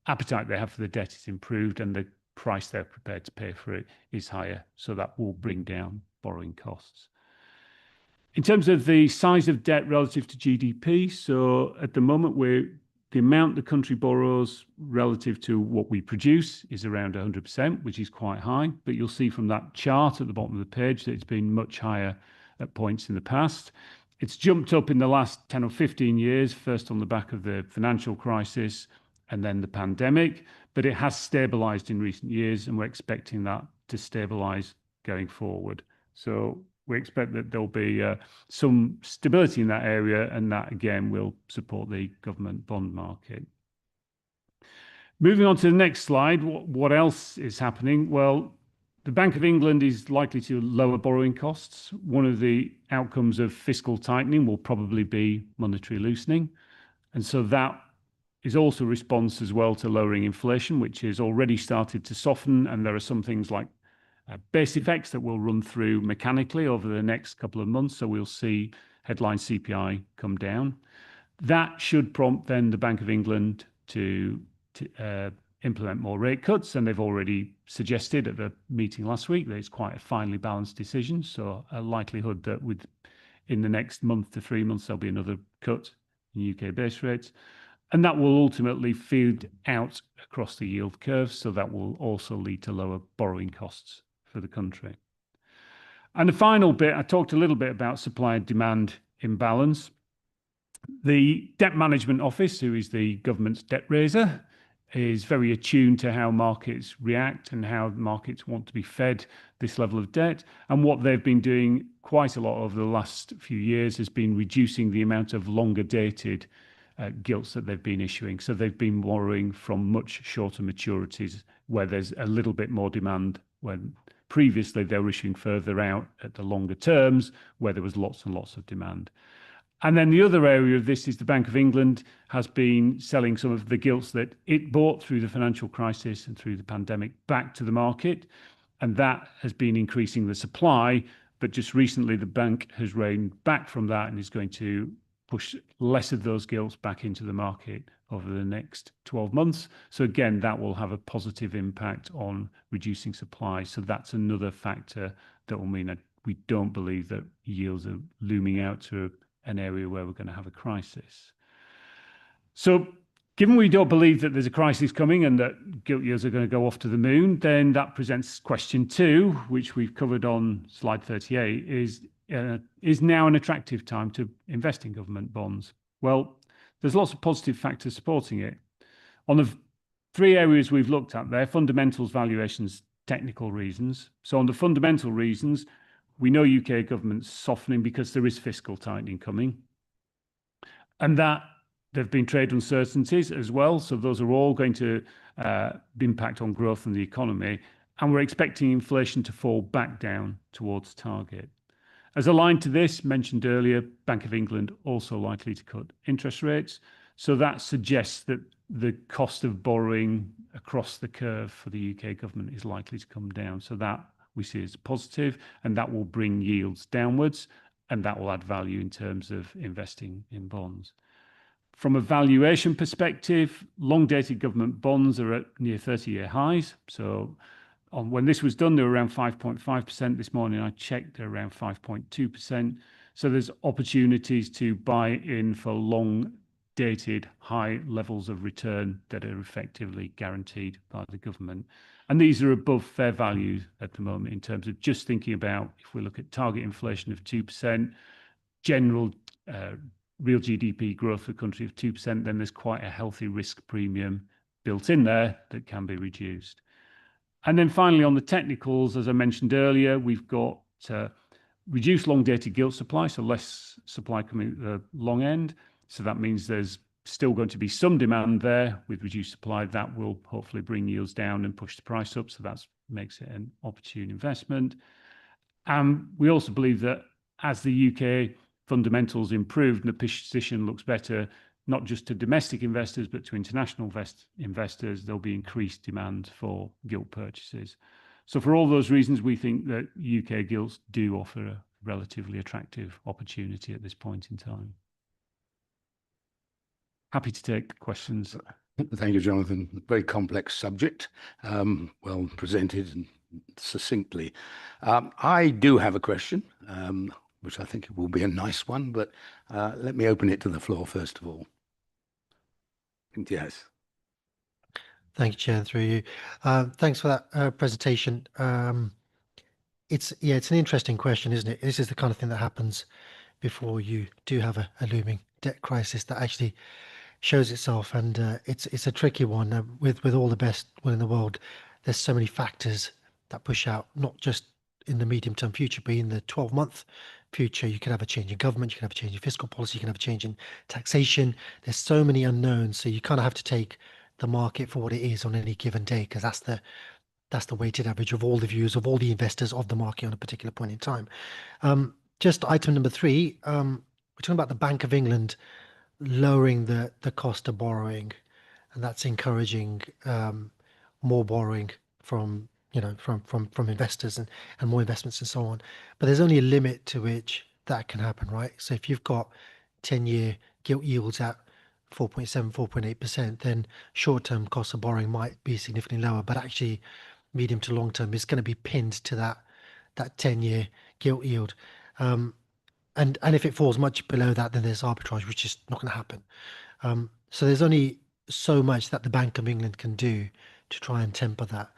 appetite they have for the debt is improved and the price they're prepared to pay for it is higher. So that will bring down borrowing costs. In terms of the size of debt relative to GDP, so at the moment the amount the country borrows relative to what we produce is around 100%, which is quite high. But you'll see from that chart at the bottom of the page that it's been much higher at points in the past. It's jumped up in the last 10 or 15 years, first on the back of the financial crisis and then the pandemic, but it has stabilized in recent years and we're expecting that to stabilize going forward. So we expect that there'll be some stability in that area, and that again will support the government bond market. Moving on to the next slide, what else is happening? Well, the Bank of England is likely to lower borrowing costs. One of the outcomes of fiscal tightening will probably be monetary loosening. And so that is also a response as well to lowering inflation, which has already started to soften. And there are some things like base effects that will run through mechanically over the next couple of months. So we'll see headline CPI come down. That should prompt then the Bank of England to implement more rate cuts. And they've already suggested at the meeting last week that it's quite a finely balanced decision. So a likelihood that in the next month to 3 months, there'll be another cut in UK base rates. And that will ultimately feed out across the yield curve. So that will also lead to lower borrowing costs for the country. And the final bit, I talked a little bit about supply and demand imbalance. The Debt Management Office, who is the government's debt raiser, is very attuned to how markets react and how markets want to be fed this level of debt. And what they've been doing quite a lot over the last few years has been reducing the amount of longer dated gilts that they've been issuing. So they've been borrowing from much shorter maturities where there's a little bit more demand, when previously they were issuing further out at the longer terms where there was lots and lots of demand. And then the other area of this is the Bank of England has been selling some of the gilts that it bought through the financial crisis and through the pandemic back to the market. And that has been increasing the supply. But just recently, the bank has reined back from that and is going to push less of those gilts back into the market over the next 12 months. So again, that will have a positive impact on reducing supply. So that's another factor that will mean that we don't believe that yields are looming out to an area where we're going to have a crisis. So given we don't believe that there's a crisis coming and that gilt yields are going to go off to the moon, then that presents question 2, which we've covered on slide 38, is now an attractive time to invest in government bonds? Well, there's lots of positive factors supporting it. On the 3 areas we've looked at there, fundamentals, valuations, technical reasons. So on the fundamental reasons, we know UK government's softening because there is fiscal tightening coming. And that there have been trade uncertainties as well. So those are all going to impact on growth in the economy. And we're expecting inflation to fall back down towards target. As aligned to this, mentioned earlier, Bank of England also likely to cut interest rates. So that suggests that the cost of borrowing across the curve for the UK government is likely to come down. So that we see as positive, and that will bring yields downwards, and that will add value in terms of investing in bonds. From a valuation perspective, long-dated government bonds are at near 30-year highs. So when this was done, they were around 5.5%. This morning I checked, they're around 5.2%. So there's opportunities to buy in for long-dated high levels of return that are effectively guaranteed by the government. And these are above fair value at the moment in terms of just thinking about, if we look at target inflation of 2%, general real GDP growth for the country of 2%, then there's quite a healthy risk premium built in there that can be reduced. And then finally, on the technicals, as I mentioned earlier, we've got reduced long-dated gilt supply, so less supply coming at the long end. So that means there's still going to be some demand there. With reduced supply, that will hopefully bring yields down and push the price up. So that makes it an opportune investment. And we also believe that as the UK fundamentals improve and the position looks better, not just to domestic investors, but to international investors, there'll be increased demand for gilt purchases. So for all those reasons, we think that UK gilts do offer a relatively attractive opportunity at this point in time. Happy to take questions. Thank you, Jonathan. Very complex subject, well presented and succinctly. I do have a question, which I think will be a nice one, but let me open it to the floor first of all. Yes. Thank you, Chair, through you. Thanks for that presentation. It's an interesting question, isn't it? This is the kind of thing that happens before you do have a looming debt crisis that actually shows itself, and it's a tricky one. With all the best will in the world, there's so many factors that push out, not just in the medium-term future, but in the 12-month future. You could have a change in government, you can have a change in fiscal policy, you can have a change in taxation. There's so many unknowns, so you kind of have to take the market for what it is on any given day, because that's the weighted average of all the views of all the investors of the market on a particular point in time. Just item number 3, we're talking about the Bank of England lowering the cost of borrowing, and that's encouraging more borrowing from investors and more investments and so on. But there's only a limit to which that can happen, right? So if you've got 10-year gilt yields at 4.7, 4.8%, then short-term cost of borrowing might be significantly lower, but actually medium to long-term is going to be pinned to that 10-year gilt yield. And if it falls much below that, then there's arbitrage, which is not going to happen. So there's only so much that the Bank of England can do to try and temper that.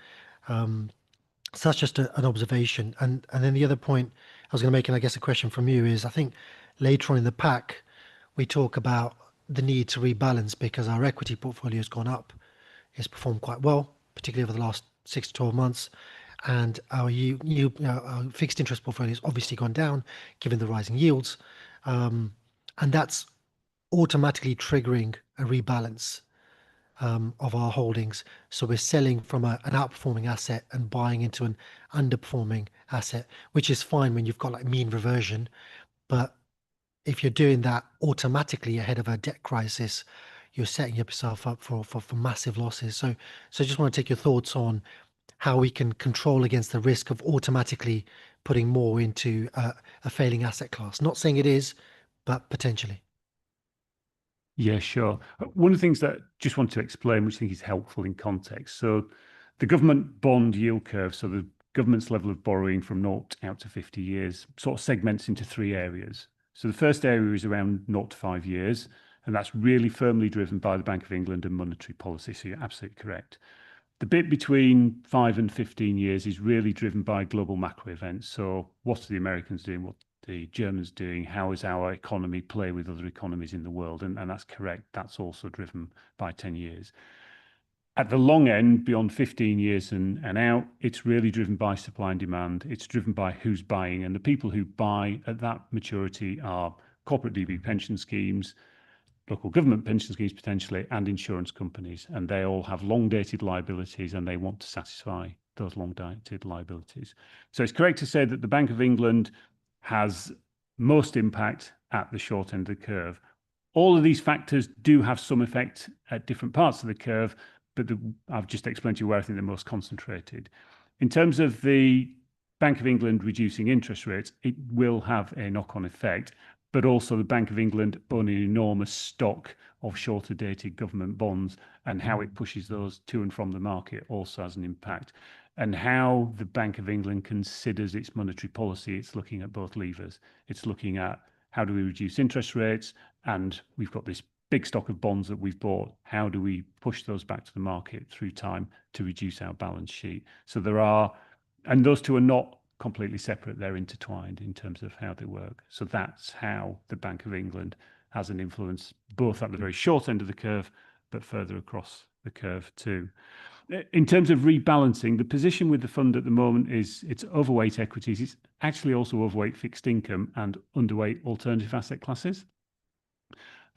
So that's just an observation. And then the other point I was going to make, and I guess a question from you, is I think later on in the pack, we talk about the need to rebalance because our equity portfolio has gone up. It's performed quite well, particularly over the last 6 to 12 months. And our our fixed interest portfolio has obviously gone down given the rising yields. And that's automatically triggering a rebalance of our holdings. So we're selling from an outperforming asset and buying into an underperforming asset, which is fine when you've got like mean reversion. But if you're doing that automatically ahead of a debt crisis, you're setting yourself up for massive losses. So I just want to take your thoughts on how we can control against the risk of automatically putting more into a failing asset class. Not saying it is, but potentially. Yeah, sure. One of the things that I just want to explain, which I think is helpful in context. So the government bond yield curve, so the government's level of borrowing from 0 out to 50 years, sort of segments into 3 areas. So the first area is around 0 to 5 years, and that's really firmly driven by the Bank of England and monetary policy. So you're absolutely correct. The bit between 5 and 15 years is really driven by global macro events. So what are the Americans doing? What are the Germans doing? How is our economy play with other economies in the world? And that's correct. That's also driven by 10 years. At the long end, beyond 15 years and out, it's really driven by supply and demand. It's driven by who's buying. And the people who buy at that maturity are corporate DB pension schemes, local government pension schemes potentially, and insurance companies. And they all have long-dated liabilities and they want to satisfy those long-dated liabilities. So it's correct to say that the Bank of England has most impact at the short end of the curve. All of these factors do have some effect at different parts of the curve, but I've just explained to you where I think they're most concentrated. In terms of the Bank of England reducing interest rates, it will have a knock-on effect, but also the Bank of England own an enormous stock of shorter dated government bonds, and how it pushes those to and from the market also has an impact. And how the Bank of England considers its monetary policy, it's looking at both levers. It's looking at how do we reduce interest rates, and we've got this big stock of bonds that we've bought. How do we push those back to the market through time to reduce our balance sheet? So there are, and those two are not completely separate, they're intertwined in terms of how they work. So that's how the Bank of England has an influence, both at the very short end of the curve, but further across the curve too. In terms of rebalancing, the position with the fund at the moment is it's overweight equities. It's actually also overweight fixed income and underweight alternative asset classes.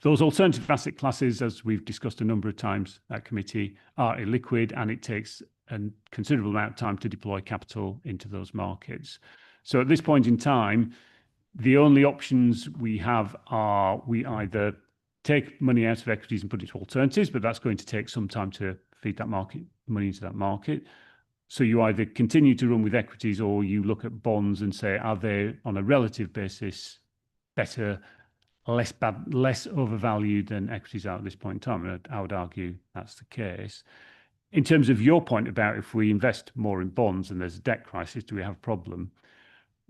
Those alternative asset classes, as we've discussed a number of times at committee, are illiquid, and it takes a considerable amount of time to deploy capital into those markets. So at this point in time, the only options we have are we either take money out of equities and put it into alternatives, but that's going to take some time to feed that market, money into that market. So you either continue to run with equities, or you look at bonds and say, are they on a relative basis better, less bad, less overvalued than equities are at this point in time? And I would argue that's the case. In terms of your point about if we invest more in bonds and there's a debt crisis, do we have a problem?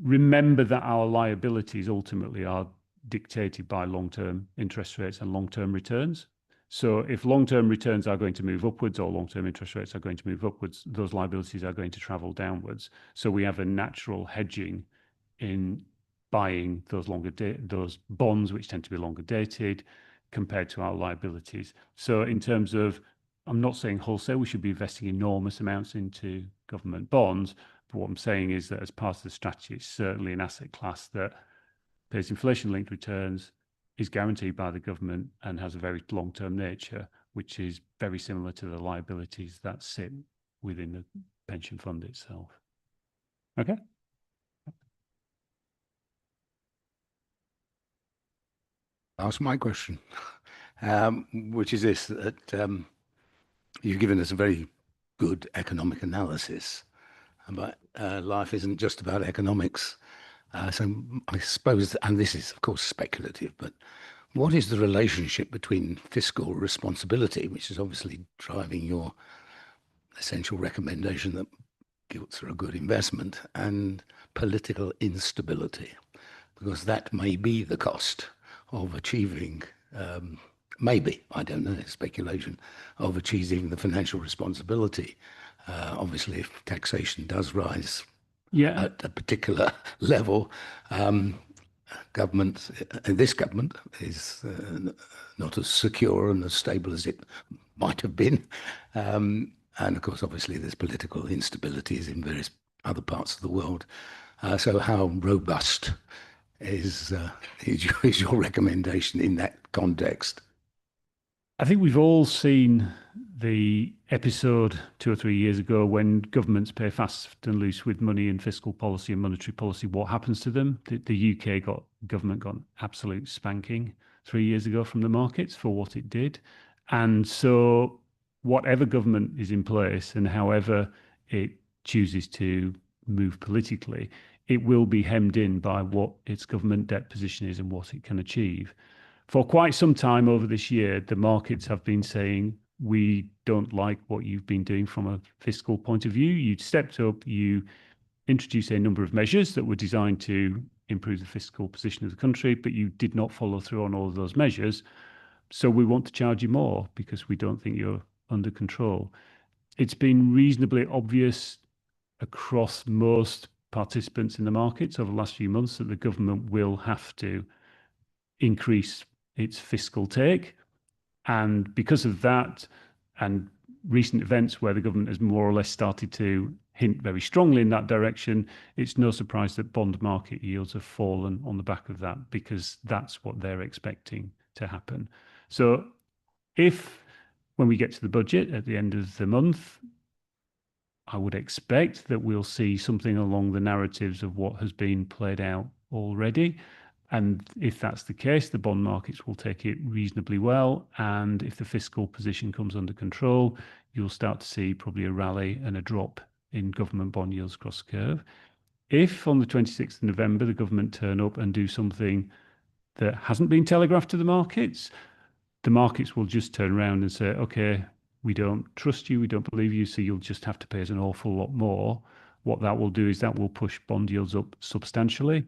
Remember that our liabilities ultimately are dictated by long-term interest rates and long-term returns. So if long-term returns are going to move upwards or long-term interest rates are going to move upwards, those liabilities are going to travel downwards. So we have a natural hedging in buying those those bonds, which tend to be longer dated, compared to our liabilities. So in terms of, I'm not saying wholesale we should be investing enormous amounts into government bonds, but what I'm saying is that as part of the strategy, it's certainly an asset class that pays inflation-linked returns, is guaranteed by the government, and has a very long-term nature, which is very similar to the liabilities that sit within the pension fund itself. Okay. Ask my question, which is this, that you've given us a very good economic analysis, but life isn't just about economics. So I suppose, and this is of course speculative, but what is the relationship between fiscal responsibility, which is obviously driving your essential recommendation that gilts are a good investment, and political instability? Because that may be the cost of achieving, maybe, I don't know, speculation, of achieving the financial responsibility. Obviously, if taxation does rise at a particular level, government, this government is not as secure and as stable as it might have been. And of course, obviously, there's political instabilities in various other parts of the world. So how robust is your recommendation in that context? I think we've all seen the episode 2 or 3 years ago when governments play fast and loose with money and fiscal policy and monetary policy. What happens to them? The UK government got an absolute spanking 3 years ago from the markets for what it did. And so whatever government is in place and however it chooses to move politically, it will be hemmed in by what its government debt position is and what it can achieve. For quite some time over this year, the markets have been saying, we don't like what you've been doing from a fiscal point of view. You stepped up, you introduced a number of measures that were designed to improve the fiscal position of the country, but you did not follow through on all of those measures. So we want to charge you more because we don't think you're under control. It's been reasonably obvious across most participants in the markets over the last few months that the government will have to increase its fiscal take. And because of that and recent events where the government has more or less started to hint very strongly in that direction, it's no surprise that bond market yields have fallen on the back of that, because that's what they're expecting to happen. So if, when we get to the budget at the end of the month, I would expect that we'll see something along the narratives of what has been played out already. And if that's the case, the bond markets will take it reasonably well. And if the fiscal position comes under control, you'll start to see probably a rally and a drop in government bond yields across the curve. if on the 26th of November the government turn up and do something that hasn't been telegraphed to the markets will just turn around and say, okay, we don't trust you, we don't believe you, so you'll just have to pay us an awful lot more. What that will do is that will push bond yields up substantially,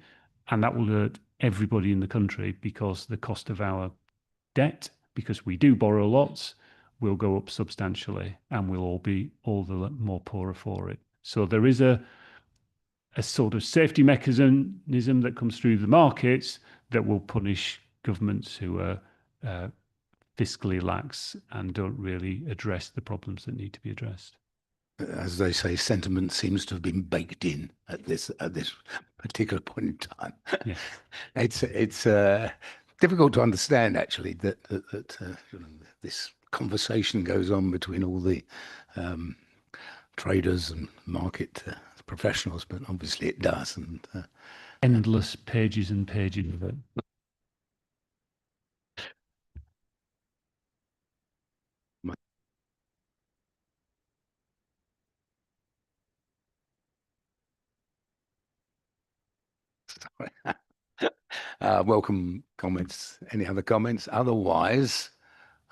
and that will hurt everybody in the country because the cost of our debt, because we do borrow lots, will go up substantially, and we'll all be all the more poorer for it. So there is a sort of safety mechanism that comes through the markets that will punish governments who are fiscally lax and don't really address the problems that need to be addressed. As they say, sentiment seems to have been baked in at this particular point in time. Yeah. It's difficult to understand actually that this conversation goes on between all the traders and market professionals, but obviously it does. And endless pages and pages of it. Welcome comments. Any other comments? Otherwise,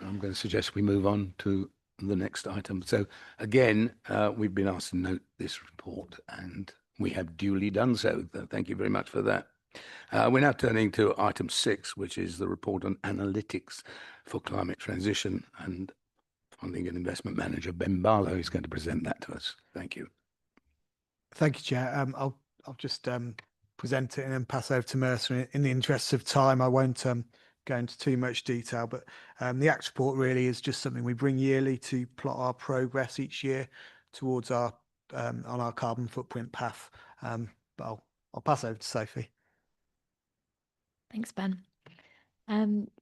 I'm going to suggest we move on to the next item. So again, we've been asked to note this report, and we have duly done so. Thank you very much for that. We're now turning to item 6, which is the report on analytics for climate transition, and Funding and Investment Manager Ben Barlow is going to present that to us. Thank you. Thank you, Chair. I'll just present it and then pass over to Mercer. In the interests of time, I won't go into too much detail, but the ACT report really is just something we bring yearly to plot our progress each year towards our on our carbon footprint path. But I'll pass over to Sophie. Thanks, Ben.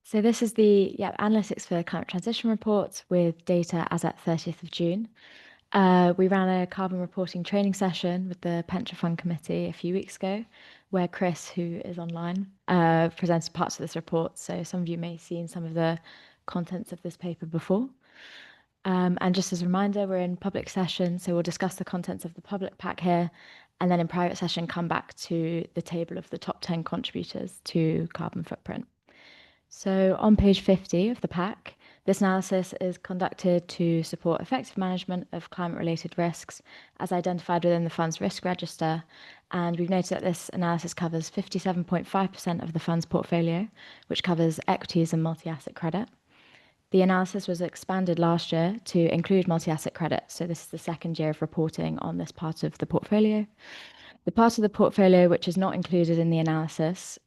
So this is the analytics for climate transition report with data as at 30th of June. We ran a carbon reporting training session with the Pension Fund Committee a few weeks ago, where Chris, who is online, presented parts of this report. So some of you may have seen some of the contents of this paper before. And just as a reminder, we're in public session, so we'll discuss the contents of the public pack here, and then in private session come back to the table of the top 10 contributors to carbon footprint. So on page 50 of the pack, this analysis is conducted to support effective management of climate-related risks as identified within the fund's risk register. And we've noted that this analysis covers 57.5% of the fund's portfolio, which covers equities and multi-asset credit. The analysis was expanded last year to include multi-asset credit. So this is the second year of reporting on this part of the portfolio. The part of the portfolio which is not included in the analysis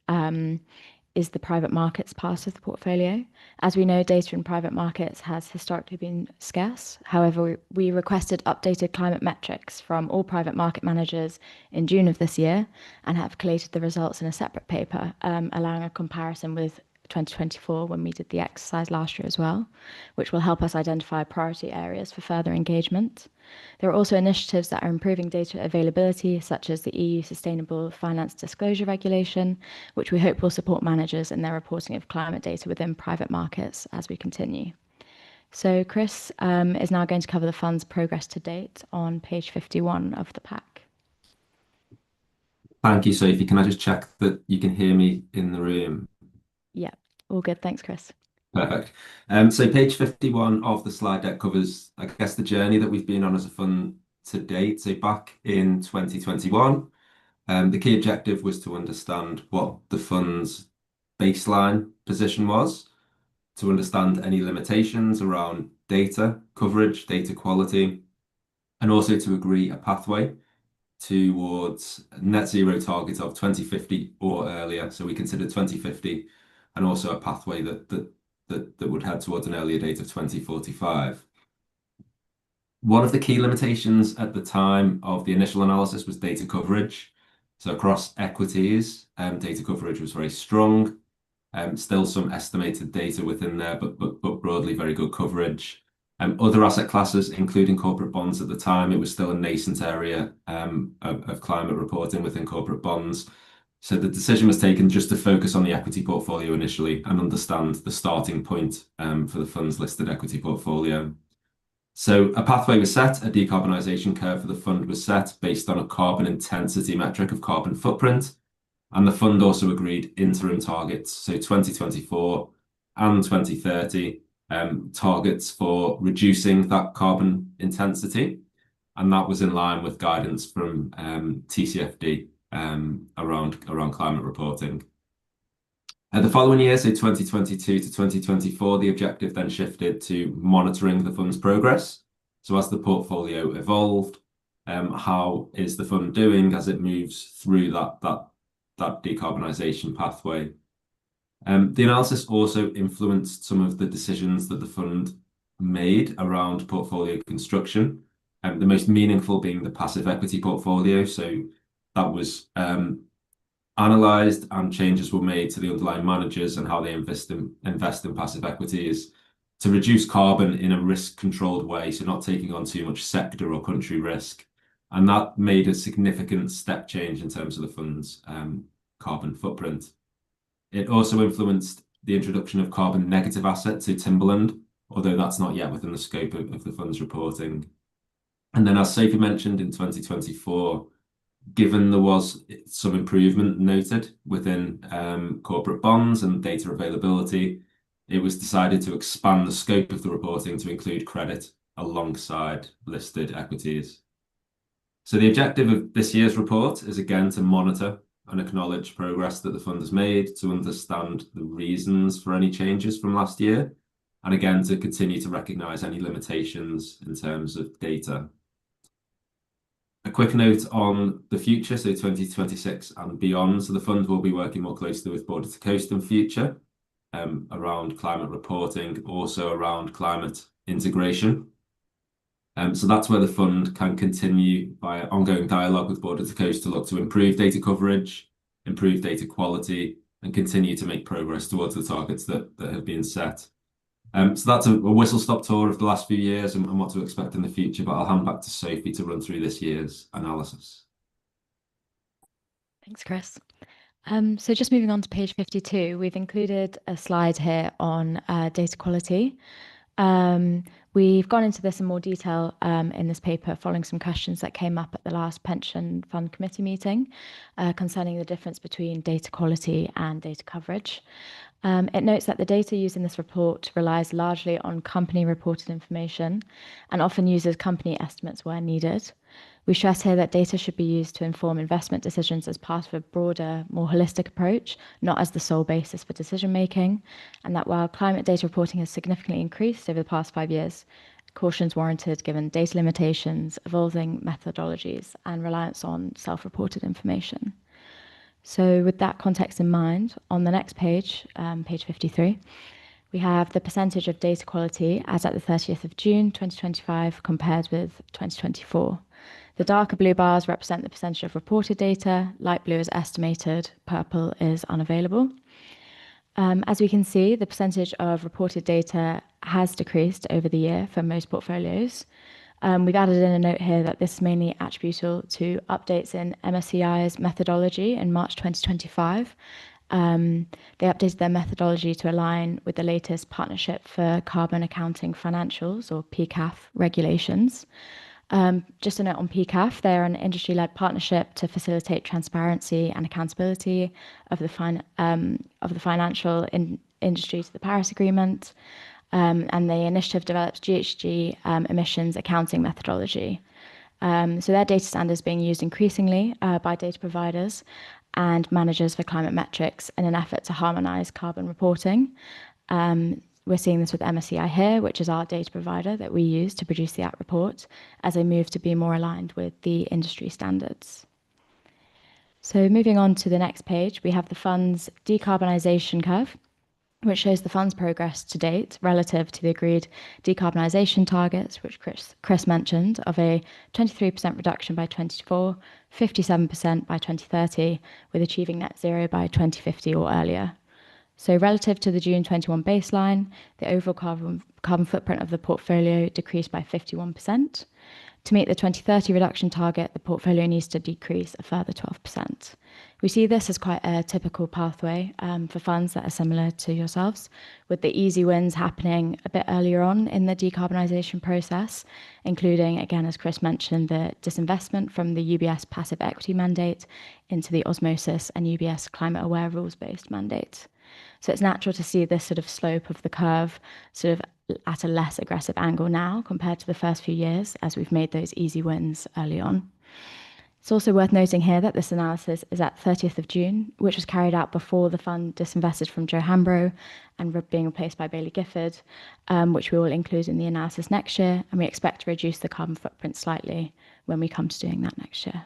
is the private markets part of the portfolio. As we know, data in private markets has historically been scarce. However, we requested updated climate metrics from all private market managers in June of this year and have collated the results in a separate paper, allowing a comparison with 2024 when we did the exercise last year as well, which will help us identify priority areas for further engagement. There are also initiatives that are improving data availability, such as the EU Sustainable Finance Disclosure Regulation, which we hope will support managers in their reporting of climate data within private markets as we continue. So Chris is now going to cover the fund's progress to date on page 51 of the pack. Thank you, Sophie. Can I just check that you can hear me in the room? Yeah, all good. Thanks, Chris. Perfect. So page 51 of the slide deck covers, I guess, the journey that we've been on as a fund to date. So back in 2021, the key objective was to understand what the fund's baseline position was, to understand any limitations around data coverage, data quality, and also to agree a pathway towards a net zero target of 2050 or earlier. So we considered 2050 and also a pathway that would head towards an earlier date of 2045. One of the key limitations at the time of the initial analysis was data coverage. So across equities, data coverage was very strong. Still some estimated data within there, but broadly very good coverage. Other asset classes, including corporate bonds at the time, it was still a nascent area of climate reporting within corporate bonds. So the decision was taken just to focus on the equity portfolio initially and understand the starting point for the fund's listed equity portfolio. So a pathway was set, a decarbonisation curve for the fund was set based on a carbon intensity metric of carbon footprint. And the fund also agreed interim targets, so 2024 and 2030 targets for reducing that carbon intensity. And that was in line with guidance from TCFD around climate reporting. The following year, so 2022 to 2024, the objective then shifted to monitoring the fund's progress. So as the portfolio evolved, how is the fund doing as it moves through that decarbonisation pathway? The analysis also influenced some of the decisions that the fund made around portfolio construction, the most meaningful being the passive equity portfolio. So that was analysed and changes were made to the underlying managers and how they invest in passive equities to reduce carbon in a risk-controlled way, so not taking on too much sector or country risk. And that made a significant step change in terms of the fund's carbon footprint. It also influenced the introduction of carbon negative assets to Timberland, although that's not yet within the scope of the fund's reporting. And then, as Sophie mentioned, in 2024, given there was some improvement noted within corporate bonds and data availability, it was decided to expand the scope of the reporting to include credit alongside listed equities. So the objective of this year's report is again to monitor and acknowledge progress that the fund has made, to understand the reasons for any changes from last year, and again to continue to recognise any limitations in terms of data. A quick note on the future, so 2026 and beyond. So the fund will be working more closely with Border to Coast in future around climate reporting, also around climate integration. So that's where the fund can continue by ongoing dialogue with Border to Coast to look to improve data coverage, improve data quality, and continue to make progress towards the targets that have been set. So that's a whistle-stop tour of the last few years and what to expect in the future, but I'll hand back to Sophie to run through this year's analysis. Thanks, Chris. So just moving on to page 52, we've included a slide here on data quality. We've gone into this in more detail in this paper following some questions that came up at the last Pension Fund Committee meeting concerning the difference between data quality and data coverage. It notes that the data used in this report relies largely on company reported information and often uses company estimates where needed. We stress here that data should be used to inform investment decisions as part of a broader, more holistic approach, not as the sole basis for decision making, and that while climate data reporting has significantly increased over the past 5 years, caution is warranted given data limitations, evolving methodologies, and reliance on self-reported information. So with that context in mind, on the next page, page 53, we have the percentage of data quality as at the 30th of June 2025 compared with 2024. The darker blue bars represent the percentage of reported data, light blue is estimated, purple is unavailable. As we can see, the percentage of reported data has decreased over the year for most portfolios. We've added in a note here that this is mainly attributable to updates in MSCI's methodology in March 2025. They updated their methodology to align with the latest Partnership for Carbon Accounting Financials, or PCAF, regulations. Just a note on PCAF, they're an industry-led partnership to facilitate transparency and accountability of the financial industry to the Paris Agreement. And the initiative develops GHG emissions accounting methodology. So their data standards being used increasingly by data providers and managers for climate metrics in an effort to harmonise carbon reporting. We're seeing this with MSCI here, which is our data provider that we use to produce the ACT report, as they move to be more aligned with the industry standards. So moving on to the next page, we have the fund's decarbonisation curve, which shows the fund's progress to date relative to the agreed decarbonisation targets, which Chris mentioned, of a 23% reduction by 2024, 57% by 2030, with achieving net zero by 2050 or earlier. So relative to the June 21 baseline, the overall carbon footprint of the portfolio decreased by 51%. To meet the 2030 reduction target, the portfolio needs to decrease a further 12%. We see this as quite a typical pathway for funds that are similar to yourselves, with the easy wins happening a bit earlier on in the decarbonisation process, including, again, as Chris mentioned, the disinvestment from the UBS passive equity mandate into the Osmosis and UBS climate aware rules-based mandate. So it's natural to see this sort of slope of the curve sort of at a less aggressive angle now compared to the first few years, as we've made those easy wins early on. It's also worth noting here that this analysis is at 30th of June, which was carried out before the fund disinvested from Joe Hambro and being replaced by Baillie Gifford, which we will include in the analysis next year, and we expect to reduce the carbon footprint slightly when we come to doing that next year.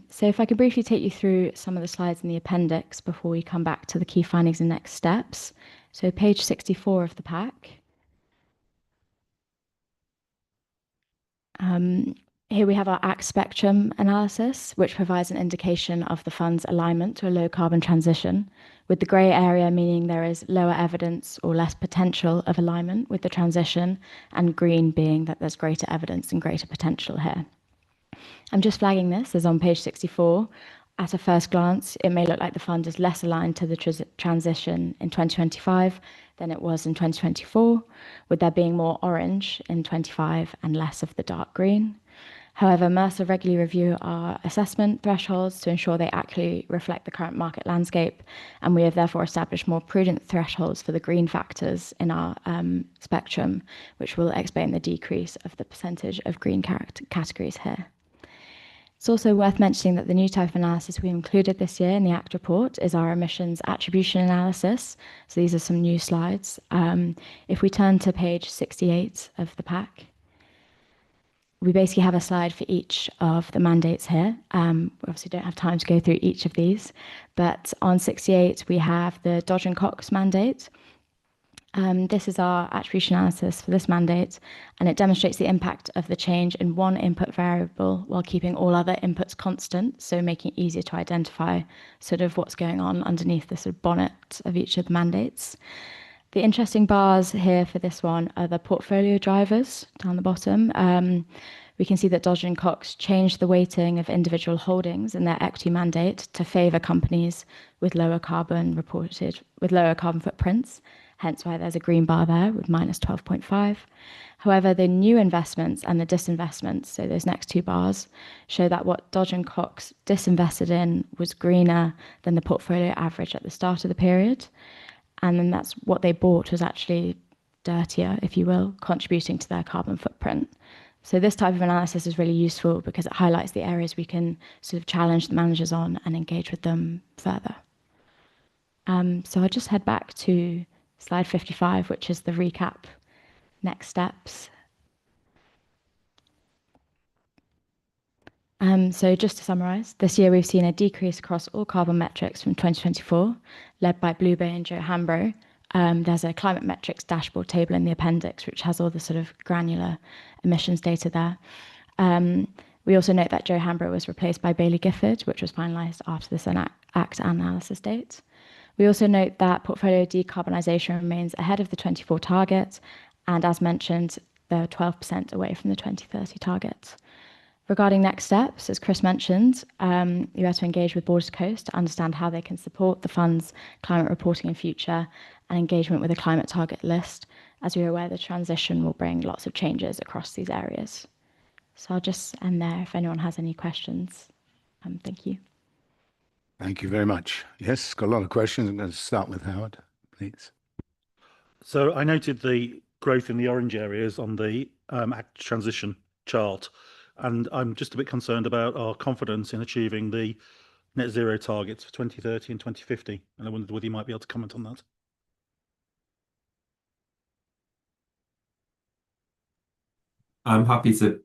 So if I could briefly take you through some of the slides in the appendix before we come back to the key findings and next steps. So page 64 of the pack. Here we have our ACT spectrum analysis, which provides an indication of the fund's alignment to a low carbon transition, with the grey area meaning there is lower evidence or less potential of alignment with the transition, and green being that there's greater evidence and greater potential here. I'm just flagging this as on page 64. At a first glance, it may look like the fund is less aligned to the transition in 2025 than it was in 2024, with there being more orange in 25 and less of the dark green. However, Mercer regularly review our assessment thresholds to ensure they accurately reflect the current market landscape, and we have therefore established more prudent thresholds for the green factors in our spectrum, which will explain the decrease of the percentage of green categories here. It's also worth mentioning that the new type of analysis we included this year in the ACT report is our emissions attribution analysis. So these are some new slides. If we turn to page 68 of the pack, we basically have a slide for each of the mandates here. We obviously don't have time to go through each of these, but on 68, we have the Dodge & Cox mandate. This is our attribution analysis for this mandate, and it demonstrates the impact of the change in one input variable while keeping all other inputs constant, so making it easier to identify sort of what's going on underneath the sort of bonnet of each of the mandates. The interesting bars here for this one are the portfolio drivers down the bottom. We can see that Dodge & Cox changed the weighting of individual holdings in their equity mandate to favour companies with lower carbon footprints, hence why there's a green bar there with minus 12.5. However, the new investments and the disinvestments, so those next two bars, show that what Dodge & Cox disinvested in was greener than the portfolio average at the start of the period. And then that's what they bought was actually dirtier, if you will, contributing to their carbon footprint. So this type of analysis is really useful because it highlights the areas we can sort of challenge the managers on and engage with them further. So I'll just head back to slide 55, which is the recap next steps. So just to summarise, this year we've seen a decrease across all carbon metrics from 2024, led by Blue Bay and Joe Hambro. There's a climate metrics dashboard table in the appendix, which has all the sort of granular emissions data there. We also note that Joe Hambro was replaced by Baillie Gifford, which was finalised after this ACT analysis date. We also note that portfolio decarbonisation remains ahead of the 24 target, and as mentioned, they're 12% away from the 2030 target. Regarding next steps, as Chris mentioned, you have to engage with Borders Coast to understand how they can support the fund's climate reporting in future and engagement with a climate target list. As you're aware, the transition will bring lots of changes across these areas. So I'll just end there if anyone has any questions. Thank you. Thank you very much. Yes, got a lot of questions. I'm going to start with Howard, please. So I noted the growth in the orange areas on the ACT transition chart. And I'm just a bit concerned about our confidence in achieving the net zero targets for 2030 and 2050. And I wondered whether you might be able to comment on that. I'm happy to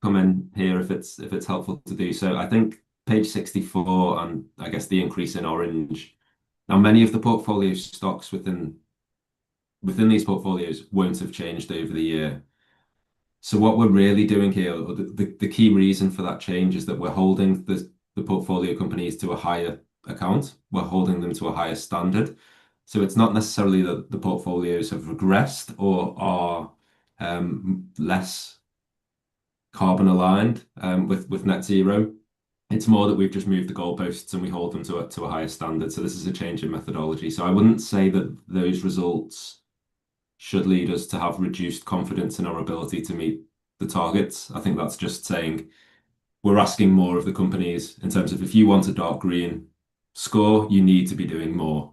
come in here if it's helpful to do so. I think page 64 and I guess the increase in orange. Now, many of the portfolio stocks within these portfolios won't have changed over the year. So what we're really doing here, or the key reason for that change, is that we're holding the portfolio companies to a higher account. We're holding them to a higher standard. So it's not necessarily that the portfolios have regressed or are less carbon aligned with net zero. It's more that we've just moved the goalposts and we hold them to a higher standard. So this is a change in methodology. So I wouldn't say that those results should lead us to have reduced confidence in our ability to meet the targets. I think that's just saying we're asking more of the companies in terms of if you want a dark green score, you need to be doing more.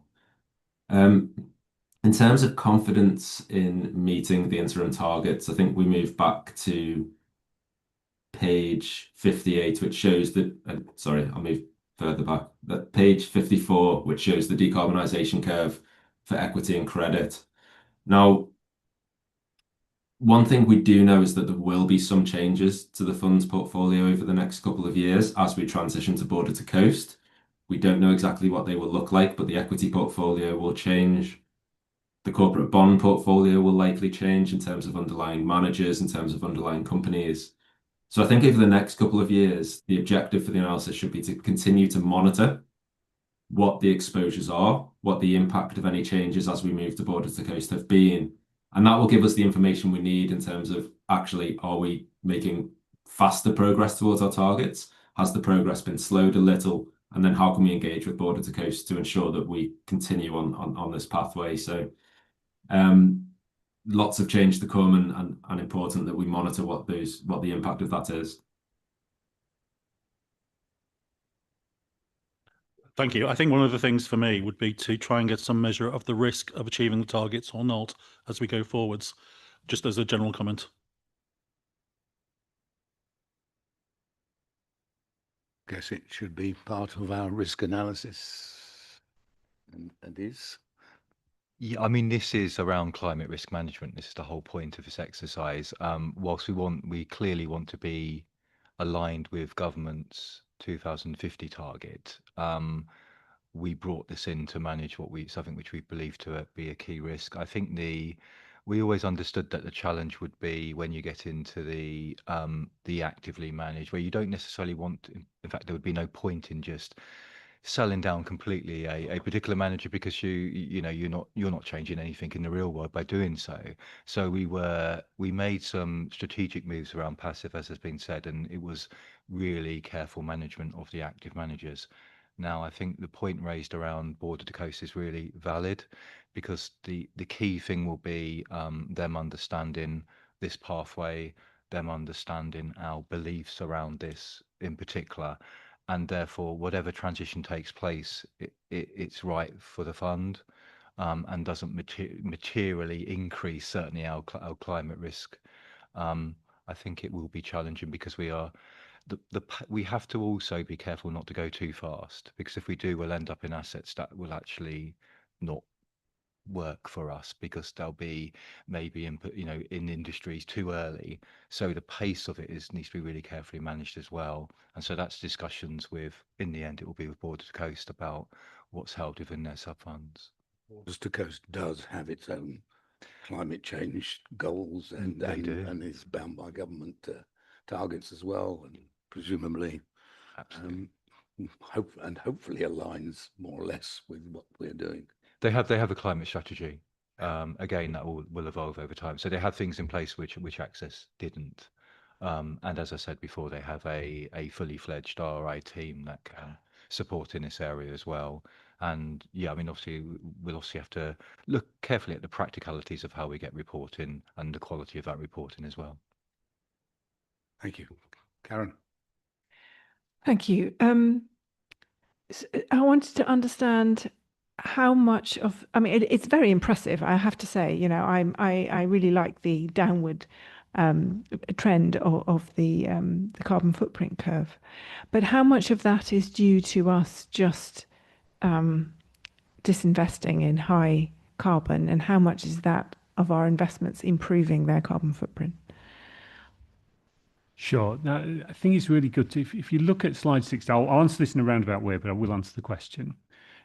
In terms of confidence in meeting the interim targets, I think we move back to page 58, which shows the, sorry, I'll move further back, that page 54, which shows the decarbonisation curve for equity and credit. Now, one thing we do know is that there will be some changes to the funds portfolio over the next couple of years as we transition to border to coast. We don't know exactly what they will look like, but the equity portfolio will change. The corporate bond portfolio will likely change in terms of underlying managers, in terms of underlying companies. So I think over the next couple of years, the objective for the analysis should be to continue to monitor what the exposures are, what the impact of any changes as we move to border to coast have been. And that will give us the information we need in terms of actually, are we making faster progress towards our targets? Has the progress been slowed a little? And then how can we engage with border to coast to ensure that we continue on this pathway? So lots of change to come and important that we monitor what the impact of that is. Thank you. I think one of the things for me would be to try and get some measure of the risk of achieving the targets or not as we go forwards, just as a general comment. Guess it should be part of our risk analysis, and is. Yeah, I mean, this is around climate risk management. This is the whole point of this exercise. Whilst we clearly want to be aligned with government's 2050 target, we brought this in to manage something which we believe to be a key risk. I think we always understood that the challenge would be when you get into the actively managed, where you don't necessarily want. In fact, there would be no point in just selling down completely a particular manager because you're not changing anything in the real world by doing so. So we made some strategic moves around passive, as has been said, and it was really careful management of the active managers. Now, I think the point raised around border to coast is really valid because the key thing will be them understanding this pathway, them understanding our beliefs around this in particular, and therefore whatever transition takes place, it's right for the fund and doesn't materially increase certainly our climate risk. I think it will be challenging because we have to also be careful not to go too fast, because if we do, we'll end up in assets that will actually not work for us because they'll be maybe in industries too early. So the pace of it needs to be really carefully managed as well. And so that's discussions in the end, it will be with Border to Coast about what's held within their sub-funds. Border to Coast does have its own climate change goals and is bound by government targets as well, and presumably hopefully aligns more or less with what we're doing. They have a climate strategy. Again, that will evolve over time. So they have things in place which Access didn't. And as I said before, they have a fully fledged RI team that can support in this area as well. And yeah, I mean, obviously, we'll have to look carefully at the practicalities of how we get reporting and the quality of that reporting as well. Thank you. Karen. Thank you. I wanted to understand how much of, I mean, it's very impressive, I have to say. I really like the downward trend of the carbon footprint curve. But how much of that is due to us just disinvesting in high carbon, and how much is that of our investments improving their carbon footprint? Sure. Now, I think it's really good if you look at slide 60, I'll answer this in a roundabout way, but I will answer the question.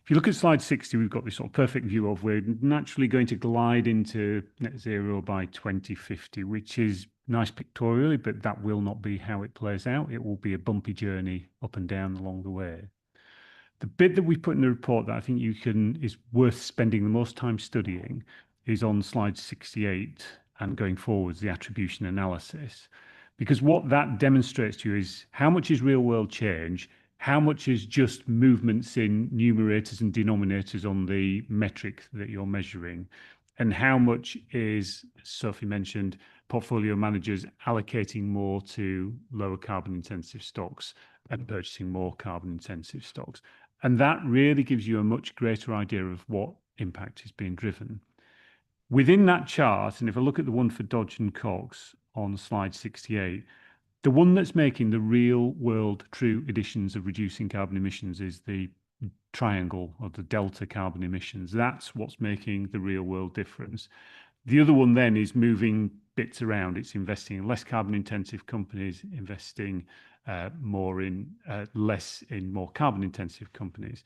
If you look at slide 60, we've got this sort of perfect view of we're naturally going to glide into net zero by 2050, which is nice pictorially, but that will not be how it plays out. It will be a bumpy journey up and down along the way. The bit that we put in the report that I think is worth spending the most time studying is on slide 68 and going forwards, the attribution analysis. Because what that demonstrates to you is how much is real world change, how much is just movements in numerators and denominators on the metric that you're measuring, and how much is, Sophie mentioned, portfolio managers allocating more to lower carbon intensive stocks and purchasing more carbon intensive stocks. And that really gives you a much greater idea of what impact is being driven. Within that chart, and if I look at the one for Dodge and Cox on slide 68, the one that's making the real world true additions of reducing carbon emissions is the triangle or the delta carbon emissions. That's what's making the real world difference. The other one then is moving bits around. It's investing in less carbon intensive companies, investing more in less in more carbon intensive companies.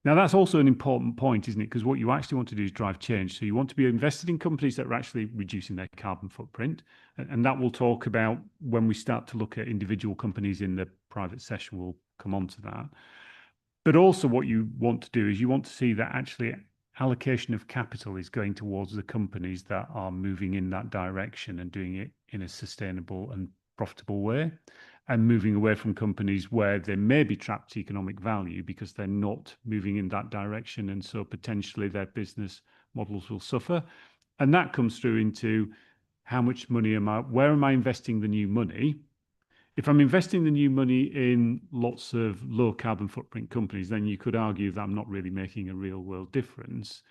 Now, that's also an important point, isn't it? Because what you actually want to do is drive change. So you want to be invested in companies that are actually reducing their carbon footprint. And that we'll talk about when we start to look at individual companies in the private session. We'll come on to that. But also what you want to do is you want to see that actually allocation of capital is going towards the companies that are moving in that direction and doing it in a sustainable and profitable way, and moving away from companies where there may be trapped economic value because they're not moving in that direction, and so potentially their business models will suffer. And that comes through into how much money where am I investing the new money? If I'm investing the new money in lots of low carbon footprint companies, then you could argue that I'm not really making a real world difference.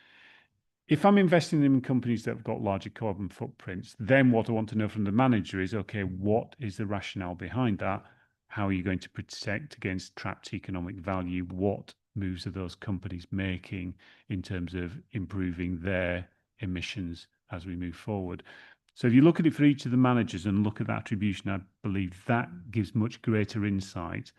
If I'm investing them in companies that have got larger carbon footprints, then what I want to know from the manager is, okay, what is the rationale behind that? How are you going to protect against trapped economic value? What moves are those companies making in terms of improving their emissions as we move forward? So if you look at it for each of the managers and look at that attribution, I believe that gives much greater insight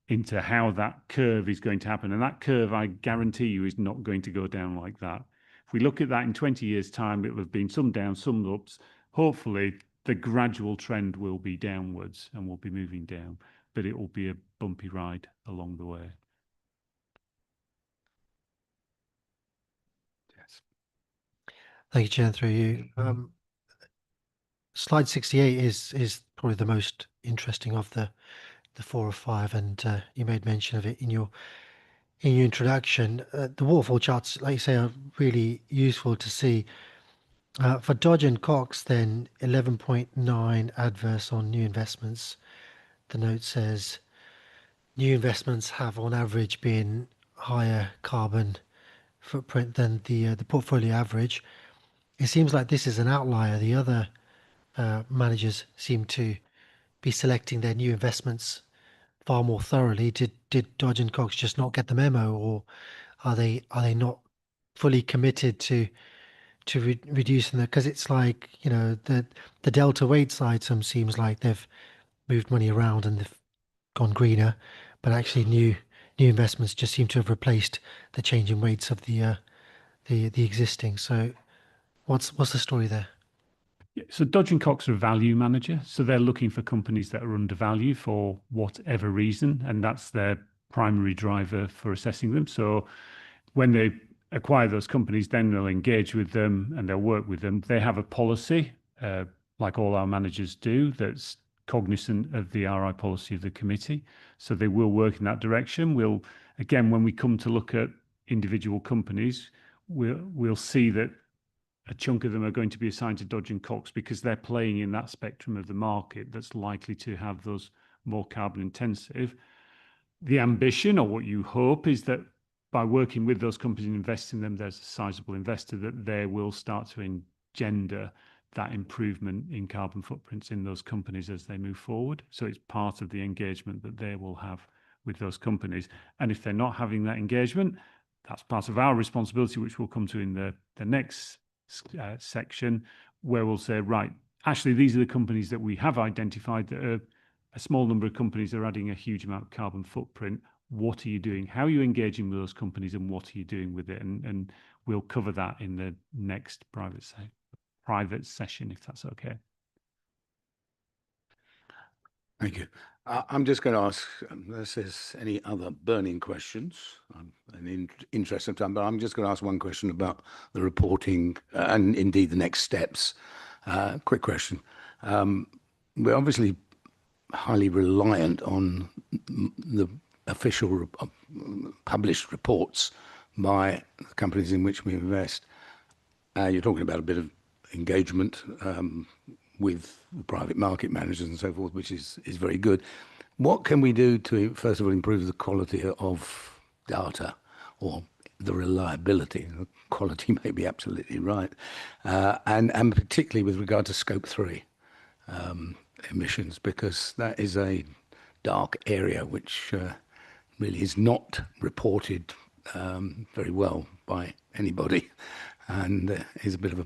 into how that curve is going to happen. And that curve, I guarantee you, is not going to go down like that. If we look at that in 20 years' time, it will have been some downs, some ups. Hopefully, the gradual trend will be downwards and will be moving down, but it will be a bumpy ride along the way. Yes. Thank you, Chair, through you. Slide 68 is probably the most interesting of the 4 or 5, and you made mention of it in your introduction. The waterfall charts, like you say, are really useful to see. For Dodge and Cox, then 11.9 adverse on new investments. The note says new investments have on average been higher carbon footprint than the portfolio average. It seems like this is an outlier. The other managers seem to be selecting their new investments far more thoroughly. Did Dodge and Cox just not get the memo, or are they not fully committed to reducing that? Because it's like, you know, the delta weights item seems like they've moved money around and they've gone greener, but actually new investments just seem to have replaced the changing weights of the existing. So what's the story there? Yeah, so Dodge and Cox are a value manager, so they're looking for companies that are undervalued for whatever reason, and that's their primary driver for assessing them. So when they acquire those companies, then they'll engage with them and they'll work with them. They have a policy, like all our managers do, that's cognizant of the RI policy of the committee. So they will work in that direction. We'll, again, when we come to look at individual companies, we'll see that a chunk of them are going to be assigned to Dodge and Cox because they're playing in that spectrum of the market that's likely to have those more carbon intensive. The ambition, or what you hope, is that by working with those companies and investing in them, there's a sizable investor that they will start to engender that improvement in carbon footprints in those companies as they move forward. So it's part of the engagement that they will have with those companies. And if they're not having that engagement, that's part of our responsibility, which we'll come to in the next section, where we'll say, right, actually, these are the companies that we have identified that are a small number of companies are adding a huge amount of carbon footprint. What are you doing? How are you engaging with those companies, and what are you doing with it? And we'll cover that in the next private session, if that's okay. Thank you. I'm just going to ask unless there's any other burning questions. I'm in interest of time, but I'm just going to ask one question about the reporting and indeed the next steps. Quick question. We're obviously highly reliant on the official published reports by the companies in which we invest. You're talking about a bit of engagement with the private market managers and so forth, which is very good. What can we do to, first of all, improve the quality of data, or the reliability? The quality may be absolutely right, and particularly with regard to Scope 3 emissions, because that is a dark area which really is not reported very well by anybody, and is a bit of a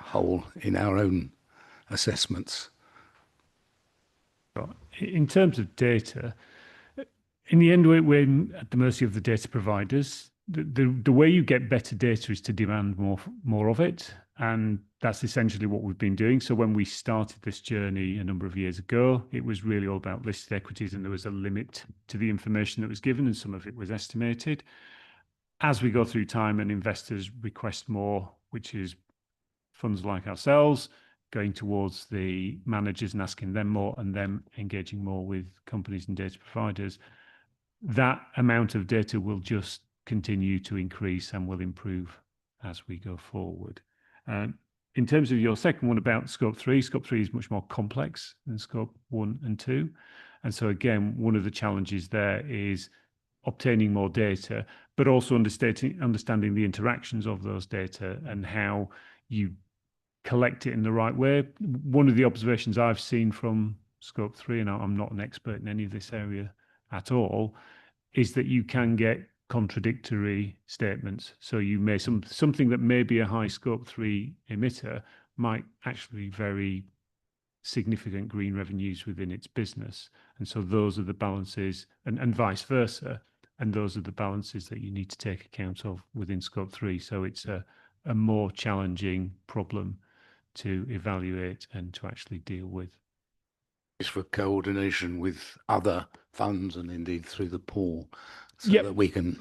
hole in our own assessments. In terms of data, in the end, we're at the mercy of the data providers. The way you get better data is to demand more of it, and that's essentially what we've been doing. So when we started this journey a number of years ago, it was really all about listed equities, and there was a limit to the information that was given, and some of it was estimated. As we go through time and investors request more, which is funds like ourselves going towards the managers and asking them more, and them engaging more with companies and data providers, that amount of data will just continue to increase and will improve as we go forward. In terms of your second one about Scope 3, Scope 3 is much more complex than Scope 1 and 2. And so again, one of the challenges there is obtaining more data, but also understanding the interactions of those data and how you collect it in the right way. One of the observations I've seen from Scope 3, and I'm not an expert in any of this area at all, is that you can get contradictory statements. So you may something that may be a high Scope 3 emitter might actually be very significant green revenues within its business. And so those are the balances, and vice versa. And those are the balances that you need to take account of within Scope 3. So it's a more challenging problem to evaluate and to actually deal with. It's for coordination with other funds and indeed through the pool, so Yep. that we can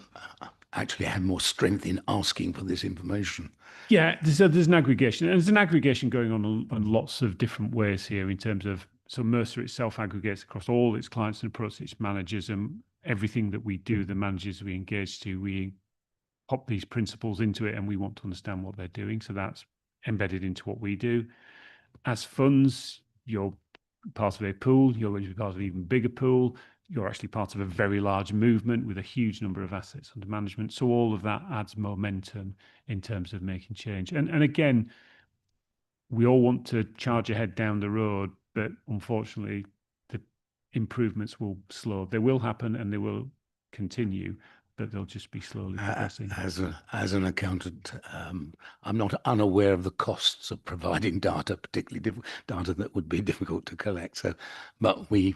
actually have more strength in asking for this information. Yeah, there's an aggregation, and there's an aggregation going on lots of different ways here in terms of, so Mercer itself aggregates across all its clients and across its managers, and everything that we do, the managers we engage to, we pop these principles into it, and we want to understand what they're doing. So that's embedded into what we do. As funds, you're part of a pool, you're going to be part of an even bigger pool. You're actually part of a very large movement with a huge number of assets under management. So all of that adds momentum in terms of making change. And again, we all want to charge ahead down the road, but unfortunately, the improvements will slow. They will happen and they will continue, but they'll just be slowly progressing. As an accountant, I'm not unaware of the costs of providing data, particularly data that would be difficult to collect. So, but we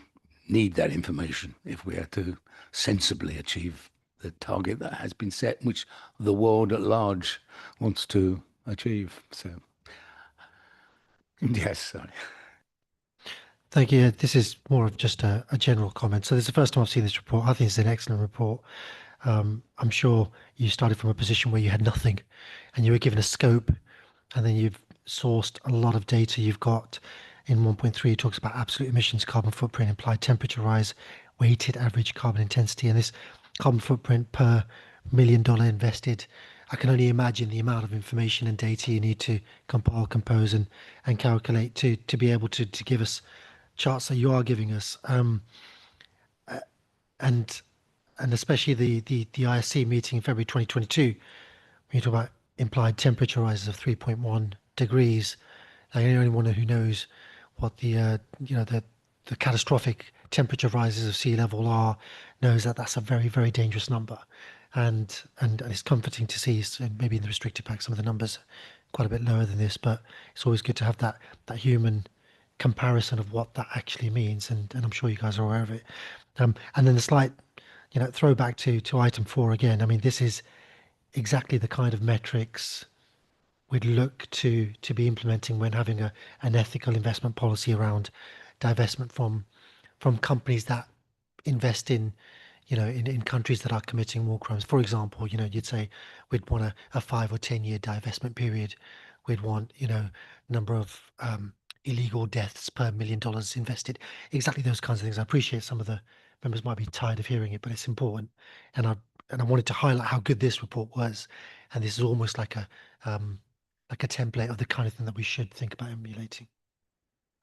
need that information if we are to sensibly achieve the target that has been set, which the world at large wants to achieve. So, yes, sorry. Thank you. This is more of just a general comment. So this is the first time I've seen this report. I think it's an excellent report. I'm sure you started from a position where you had nothing and you were given a scope, and then you've sourced a lot of data. You've got in 1.3, it talks about absolute emissions, carbon footprint, implied temperature rise, weighted average carbon intensity, and this carbon footprint per $1 million invested. I can only imagine the amount of information and data you need to compile, compose, and calculate to be able to give us charts that you are giving us. And especially the ISC meeting in February 2022, when you talk about implied temperature rises of 3.1 degrees. Now, anyone who knows what the catastrophic temperature rises of sea level are knows that that's a very, very dangerous number. And it's comforting to see, so maybe in the restricted pack, some of the numbers are quite a bit lower than this, but it's always good to have that human comparison of what that actually means. And I'm sure you guys are aware of it. And then the slight, throwback to item 4 again. I mean, this is exactly the kind of metrics we'd look to be implementing when having an ethical investment policy around divestment from companies that invest in countries that are committing war crimes. For example, you'd say we'd want a 5 or 10 year divestment period. We'd want, number of illegal deaths per $1 million invested, exactly those kinds of things. I appreciate some of the members might be tired of hearing it, but it's important. And I wanted to highlight how good this report was. And this is almost like a template of the kind of thing that we should think about emulating.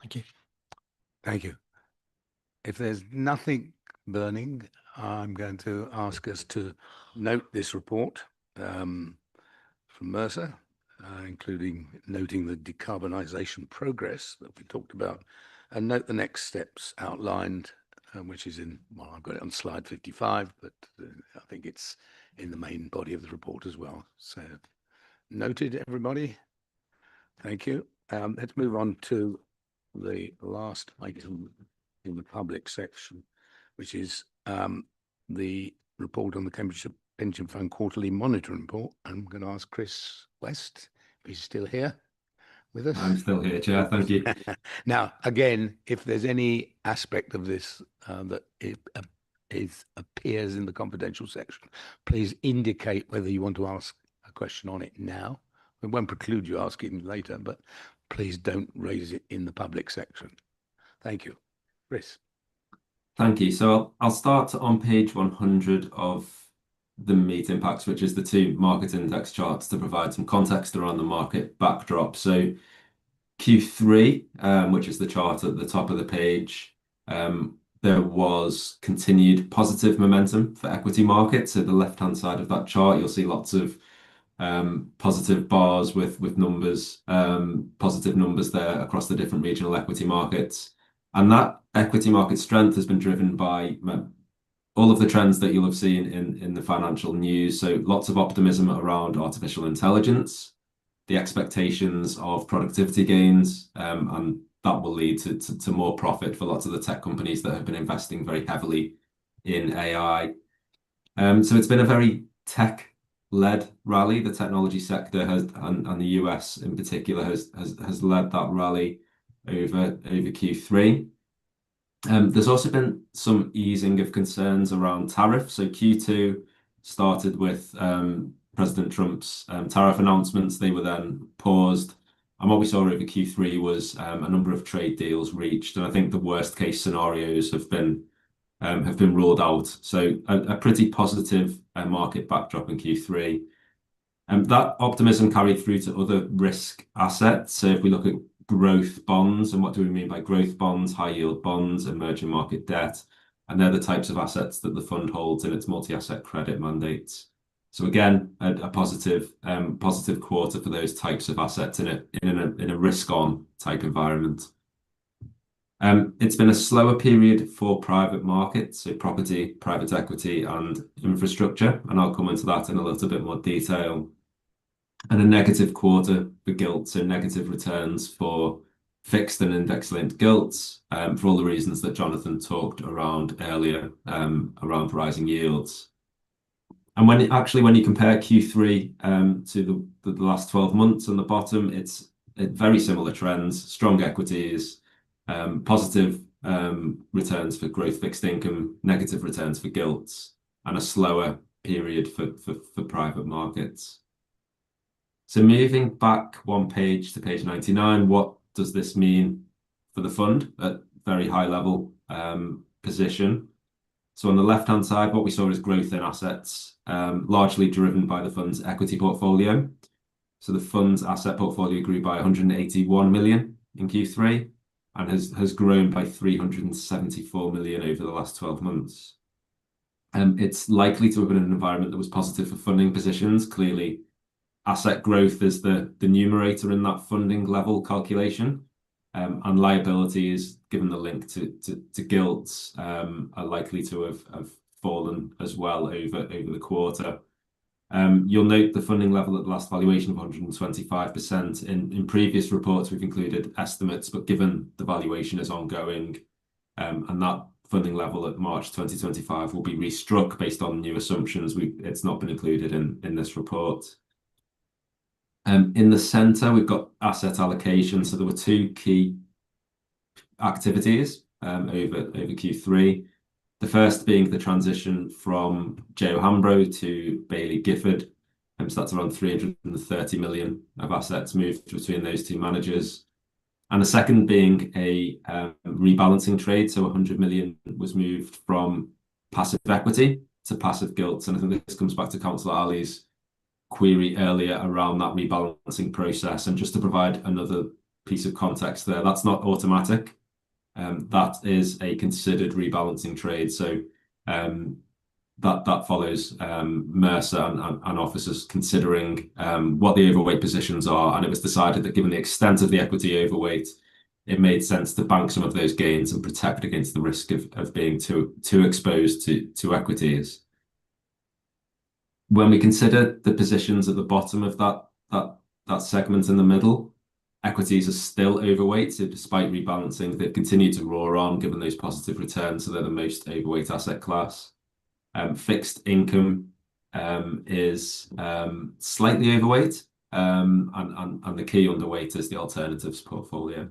Thank you. Thank you. If there's nothing burning, I'm going to ask us to note this report from Mercer, including noting the decarbonisation progress that we talked about, and note the next steps outlined, which is in, well, I've got it on slide 55, but I think it's in the main body of the report as well. So noted, everybody. Thank you. Let's move on to the last item in the public section, which is the report on the Cambridgeshire Pension Fund Quarterly Monitoring Report. I'm going to ask Chris West if he's still here with us. I'm still here, Chair. Thank you. Now, again, if there's any aspect of this that appears in the confidential section, please indicate whether you want to ask a question on it now. It won't preclude you asking later, but please don't raise it in the public section. Thank you. Chris. Thank you. So I'll start on page 100 of the meeting packs, which is the two market index charts, to provide some context around the market backdrop. So Q3, which is the chart at the top of the page, there was continued positive momentum for equity markets. So the left-hand side of that chart, you'll see lots of positive bars with numbers, positive numbers there across the different regional equity markets. And that equity market strength has been driven by all of the trends that you'll have seen in the financial news. So lots of optimism around artificial intelligence, the expectations of productivity gains, and that will lead to more profit for lots of the tech companies that have been investing very heavily in AI. So it's been a very tech-led rally. The technology sector has, and the US in particular, has led that rally over Q3. There's also been some easing of concerns around tariffs. So Q2 started with President Trump's tariff announcements. They were then paused. And what we saw over Q3 was a number of trade deals reached. And I think the worst case scenarios have been ruled out. So a pretty positive market backdrop in Q3. That optimism carried through to other risk assets. So if we look at growth bonds, and what do we mean by growth bonds? High yield bonds, emerging market debt, and they're the types of assets that the fund holds in its multi-asset credit mandates. So again, a positive quarter for those types of assets in a risk-on type environment. It's been a slower period for private markets, so property, private equity, and infrastructure, and I'll come into that in a little bit more detail. And a negative quarter for gilts, so negative returns for fixed and index-linked gilts, for all the reasons that Jonathan talked around earlier, around rising yields. And when you compare Q3 to the last 12 months on the bottom, it's very similar trends: strong equities, positive returns for growth fixed income, negative returns for gilts, and a slower period for private markets. So moving back one page to page 99, what does this mean for the fund at very high level position? So on the left-hand side, what we saw is growth in assets, largely driven by the fund's equity portfolio. So the fund's asset portfolio grew by 181 million in Q3 and has grown by 374 million over the last 12 months. It's likely to have been an environment that was positive for funding positions. Clearly, asset growth is the numerator in that funding level calculation, and liabilities, given the link to gilts, are likely to have fallen as well over the quarter. You'll note the funding level at the last valuation of 125%. In previous reports, we've included estimates, but given the valuation is ongoing, and that funding level at March 2025 will be restruck based on new assumptions, it's not been included in this report. In the centre, we've got asset allocation. So there were two key activities over Q3. The first being the transition from JO Hambro to Baillie Gifford. So that's around 330 million of assets moved between those two managers. And the second being a rebalancing trade. So 100 million was moved from passive equity to passive gilts. And I think this comes back to Councillor Ali's query earlier around that rebalancing process. And just to provide another piece of context there, that's not automatic. That is a considered rebalancing trade. So that follows Mercer and officers considering what the overweight positions are. And it was decided that given the extent of the equity overweight, it made sense to bank some of those gains and protect against the risk of being too exposed to equities. When we consider the positions at the bottom of that segment in the middle, equities are still overweight. So despite rebalancing, they've continued to roar on given those positive returns. So they're the most overweight asset class. Fixed income is slightly overweight, and the key underweight is the alternatives portfolio.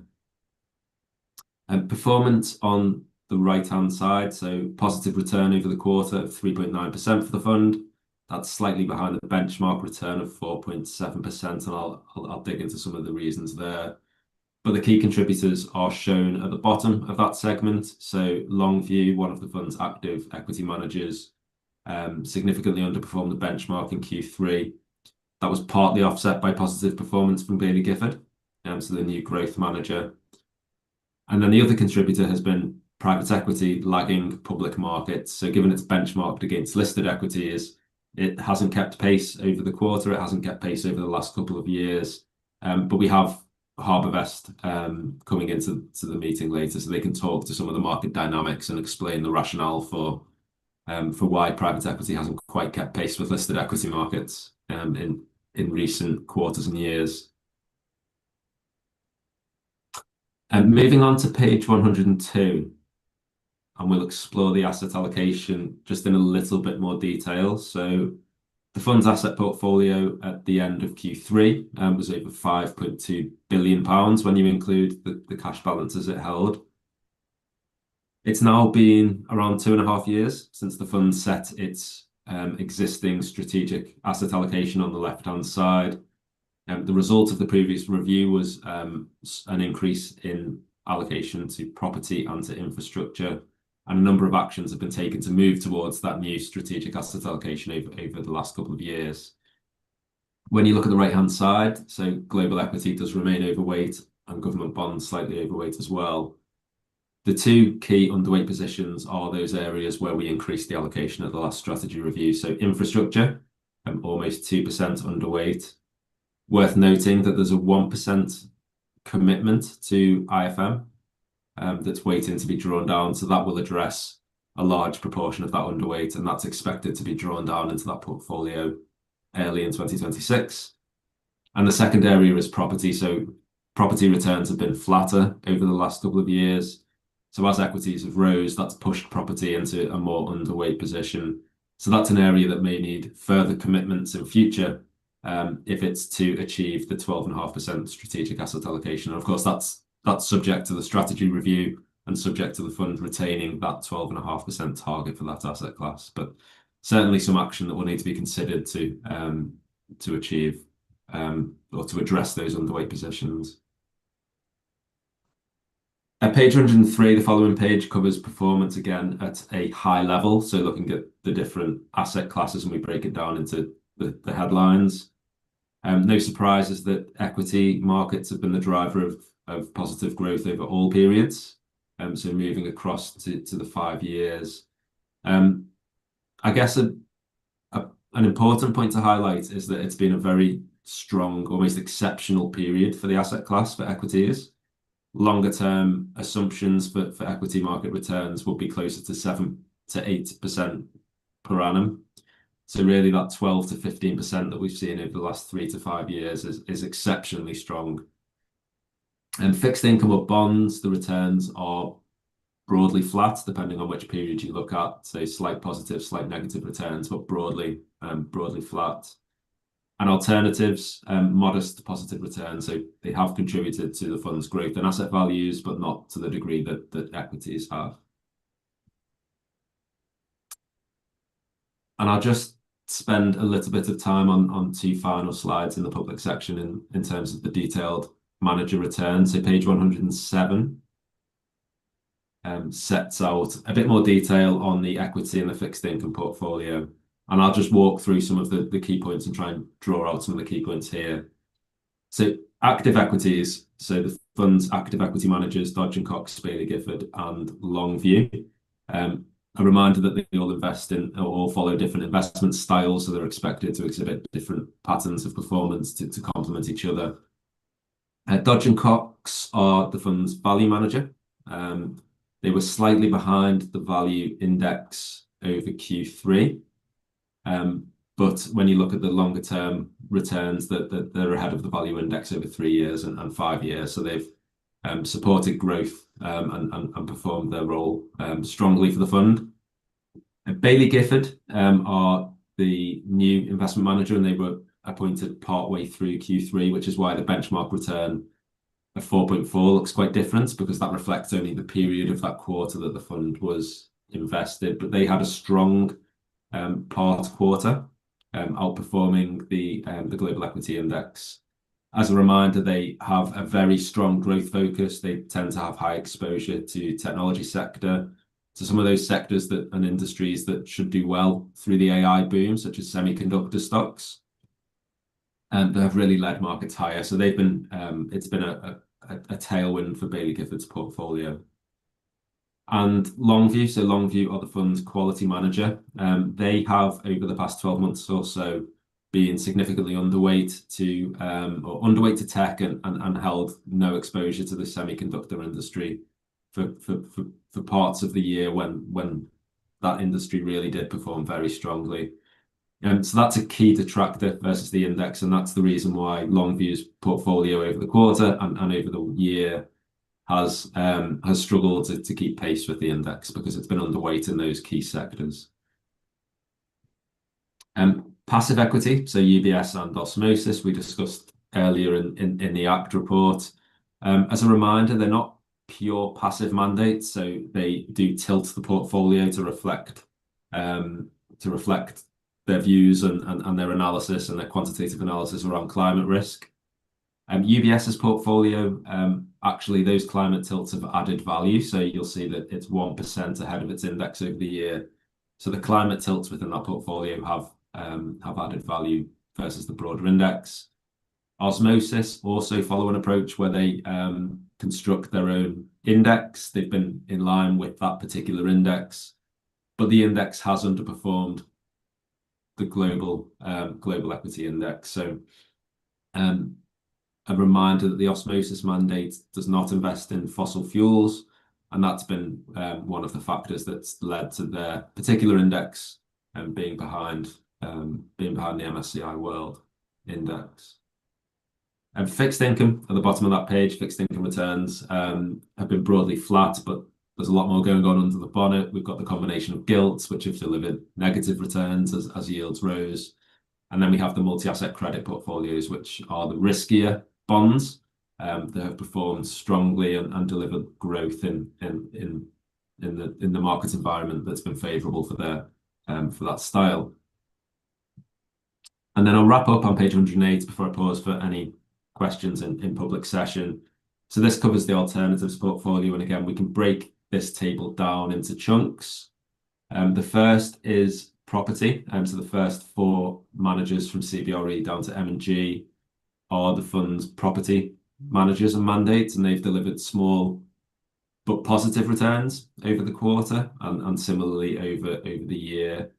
Performance on the right-hand side, so positive return over the quarter of 3.9% for the fund. That's slightly behind the benchmark return of 4.7%, and I'll dig into some of the reasons there. But the key contributors are shown at the bottom of that segment. So Longview, one of the fund's active equity managers, significantly underperformed the benchmark in Q3. That was partly offset by positive performance from Baillie Gifford, so the new growth manager. And then the other contributor has been private equity lagging public markets. So given it's benchmarked against listed equities, it hasn't kept pace over the quarter. It hasn't kept pace over the last couple of years. But we have Harbourvest coming into the meeting later, so they can talk to some of the market dynamics and explain the rationale for why private equity hasn't quite kept pace with listed equity markets in recent quarters and years. Moving on to page 102, and we'll explore the asset allocation just in a little bit more detail. So the fund's asset portfolio at the end of Q3 was over £5.2 billion when you include the cash balances it held. It's now been around 2.5 years since the fund set its existing strategic asset allocation on the left-hand side. The result of the previous review was an increase in allocation to property and to infrastructure, and a number of actions have been taken to move towards that new strategic asset allocation over the last couple of years. When you look at the right-hand side, so global equity does remain overweight and government bonds slightly overweight as well. The two key underweight positions are those areas where we increased the allocation at the last strategy review. So infrastructure, almost 2% underweight. Worth noting that there's a 1% commitment to IFM that's waiting to be drawn down. So that will address a large proportion of that underweight, and that's expected to be drawn down into that portfolio early in 2026. And the second area is property. So property returns have been flatter over the last couple of years. So as equities have rose, that's pushed property into a more underweight position. So that's an area that may need further commitments in future if it's to achieve the 12.5% strategic asset allocation. And of course, that's subject to the strategy review and subject to the fund retaining that 12.5% target for that asset class. But certainly some action that will need to be considered to achieve or to address those underweight positions. At page 103, the following page covers performance again at a high level. So looking at the different asset classes, and we break it down into the headlines. No surprises that equity markets have been the driver of positive growth over all periods. So moving across to the 5 years. I guess an important point to highlight is that it's been a very strong, almost exceptional period for the asset class for equities. Longer term assumptions for equity market returns will be closer to 7 to 8% per annum. So really that 12 to 15% that we've seen over the last 3 to 5 years is exceptionally strong. And fixed income or bonds, the returns are broadly flat, depending on which period you look at. So slight positive, slight negative returns, but broadly flat. And alternatives, modest positive returns. So they have contributed to the fund's growth and asset values, but not to the degree that equities have. And I'll just spend a little bit of time on 2 final slides in the public section in terms of the detailed manager return. So page 107 sets out a bit more detail on the equity and the fixed income portfolio. And I'll just walk through some of the key points and try and draw out some of the key points here. So active equities, so the fund's active equity managers, Dodge & Cox, Baillie Gifford and Longview. A reminder that they all invest in or all follow different investment styles, so they're expected to exhibit different patterns of performance to complement each other. Dodge & Cox are the fund's value manager. They were slightly behind the value index over Q3. But when you look at the longer term returns, that they're ahead of the value index over 3 years and 5 years. So they've supported growth and performed their role strongly for the fund. Baillie Gifford are the new investment manager, and they were appointed partway through Q3, which is why the benchmark return of 4.4 looks quite different, because that reflects only the period of that quarter that the fund was invested. But they had a strong part quarter, outperforming the global equity index. As a reminder, they have a very strong growth focus. They tend to have high exposure to technology sector, to some of those sectors that and industries that should do well through the AI boom, such as semiconductor stocks. And they have really led markets higher. So they've been it's been a tailwind for Baillie Gifford's portfolio. And Longview, so Longview are the fund's quality manager. They have over the past 12 months or so been significantly underweight to tech and held no exposure to the semiconductor industry for parts of the year when that industry really did perform very strongly. So that's a key detractor versus the index, and that's the reason why Longview's portfolio over the quarter and over the year has struggled to keep pace with the index, because it's been underweight in those key sectors. Passive equity, so UBS and Osmosis, we discussed earlier in the ACT report. As a reminder, they're not pure passive mandates, so they do tilt the portfolio to reflect their views and their analysis and their quantitative analysis around climate risk. UBS's portfolio, actually those climate tilts have added value, so you'll see that it's 1% ahead of its index over the year. So the climate tilts within that portfolio have added value versus the broader index. Osmosis also follow an approach where they construct their own index. They've been in line with that particular index, but the index has underperformed the global equity index. So a reminder that the Osmosis mandate does not invest in fossil fuels, and that's been one of the factors that's led to their particular index being behind the MSCI World Index. And fixed income at the bottom of that page, fixed income returns have been broadly flat, but there's a lot more going on under the bonnet. We've got the combination of gilts, which have delivered negative returns as yields rose. And then we have the multi-asset credit portfolios, which are the riskier bonds that have performed strongly and delivered growth in the market environment that's been favourable for that style. And then I'll wrap up on page 108 before I pause for any questions in public session. So this covers the alternatives portfolio, and again we can break this table down into chunks. The first is property, so the first 4 managers from CBRE down to M&G are the fund's property managers and mandates, and they've delivered small but positive returns over the quarter and similarly over the year.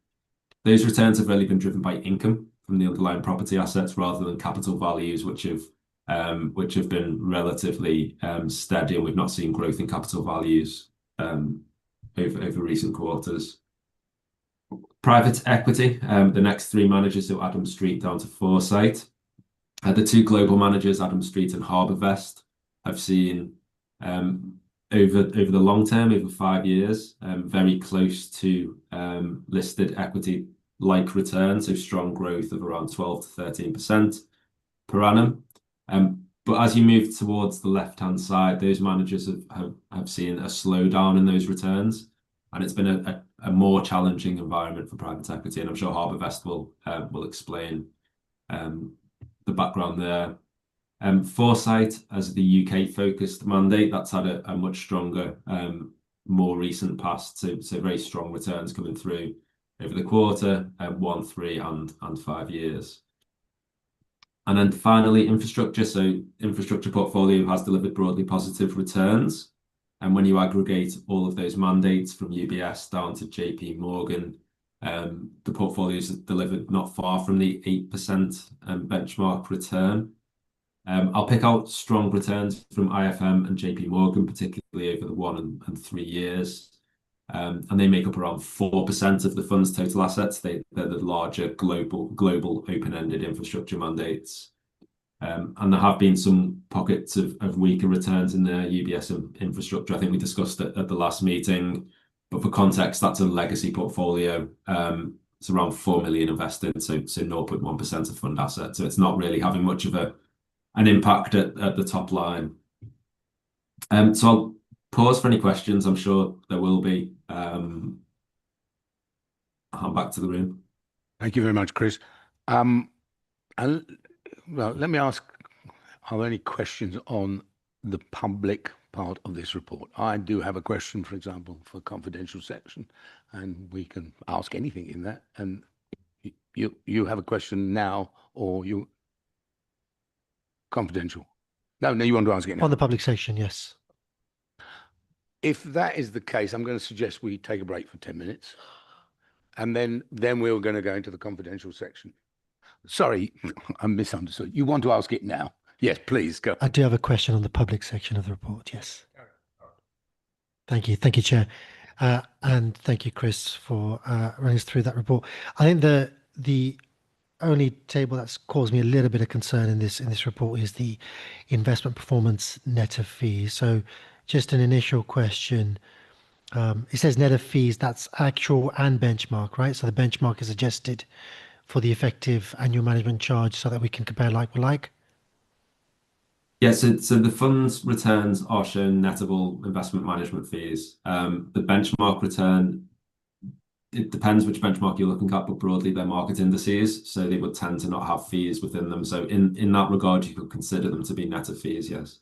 Those returns have really been driven by income from the underlying property assets rather than capital values, which have been relatively steady, and we've not seen growth in capital values over recent quarters. Private equity, the next 3 managers, so Adam Street down to Foresight. The 2 global managers, Adam Street and HarbourVest, have seen over the long term, over 5 years, very close to listed equity-like returns, so strong growth of around 12 to 13% per annum. But as you move towards the left-hand side, those managers have seen a slowdown in those returns, and it's been a more challenging environment for private equity, and I'm sure HarbourVest will explain the background there. Foresight, as the UK-focused mandate, that's had a much stronger, more recent past, so very strong returns coming through over the quarter, 1, 3 and 5 years. And then finally, infrastructure. So infrastructure portfolio has delivered broadly positive returns. And when you aggregate all of those mandates from UBS down to JP Morgan, the portfolios have delivered not far from the 8% benchmark return. I'll pick out strong returns from IFM and JP Morgan, particularly over the 1 and 3 years. And they make up around 4% of the fund's total assets. They're the larger global open-ended infrastructure mandates. And there have been some pockets of weaker returns in the UBS infrastructure. I think we discussed it at the last meeting. But for context, that's a legacy portfolio. It's around 4 million invested, so 0.1% of fund assets. So it's not really having much of an impact at the top line. So I'll pause for any questions. I'm sure there will be. I'll hand back to the room. Thank you very much, Chris. And well, let me ask, are there any questions on the public part of this report? I do have a question, for example, for confidential section, and we can ask anything in that. And you have a question now, or you confidential? No, you want to ask it now. On the public section, yes. If that is the case, I'm going to suggest we take a break for 10 minutes, and then we're going to go into the confidential section. Sorry, I misunderstood. You want to ask it now? Yes, please go. I do have a question on the public section of the report, yes. Thank you, Chair. And thank you, Chris, for running us through that report. I think the only table that's caused me a little bit of concern in this report is the investment performance net of fees. So just an initial question. It says net of fees, that's actual and benchmark, right? So the benchmark is adjusted for the effective annual management charge so that we can compare like with like? Yeah, so the fund's returns are shown net of all investment management fees. The benchmark return, it depends which benchmark you're looking at, but broadly they're market indices, so they would tend to not have fees within them. So in that regard, you could consider them to be net of fees, yes.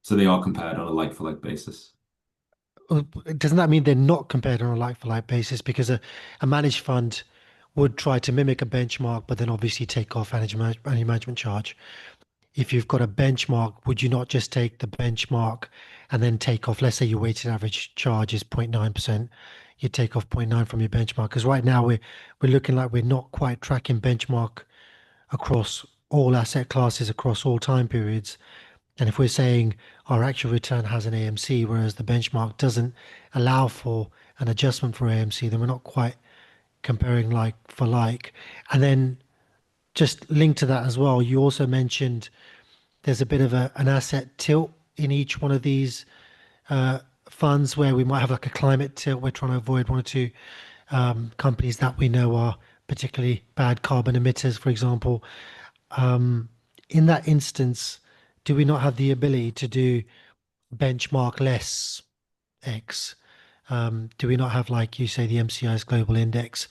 So they are compared on a like-for-like basis. Doesn't that mean they're not compared on a like-for-like basis? Because a managed fund would try to mimic a benchmark, but then obviously take off annual management charge. If you've got a benchmark, would you not just take the benchmark and then take off, let's say your weighted average charge is 0.9%, you take off 0.9 from your benchmark? Because right now we're looking like we're not quite tracking benchmark across all asset classes, across all time periods. And if we're saying our actual return has an AMC, whereas the benchmark doesn't allow for an adjustment for AMC, then we're not quite comparing like for like. And then just linked to that as well, you also mentioned there's a bit of an asset tilt in each one of these funds where we might have like a climate tilt. We're trying to avoid 1 or 2 companies that we know are particularly bad carbon emitters, for example. In that instance, do we not have the ability to do benchmark less X? Do we not have, like you say, the MSCI's global index?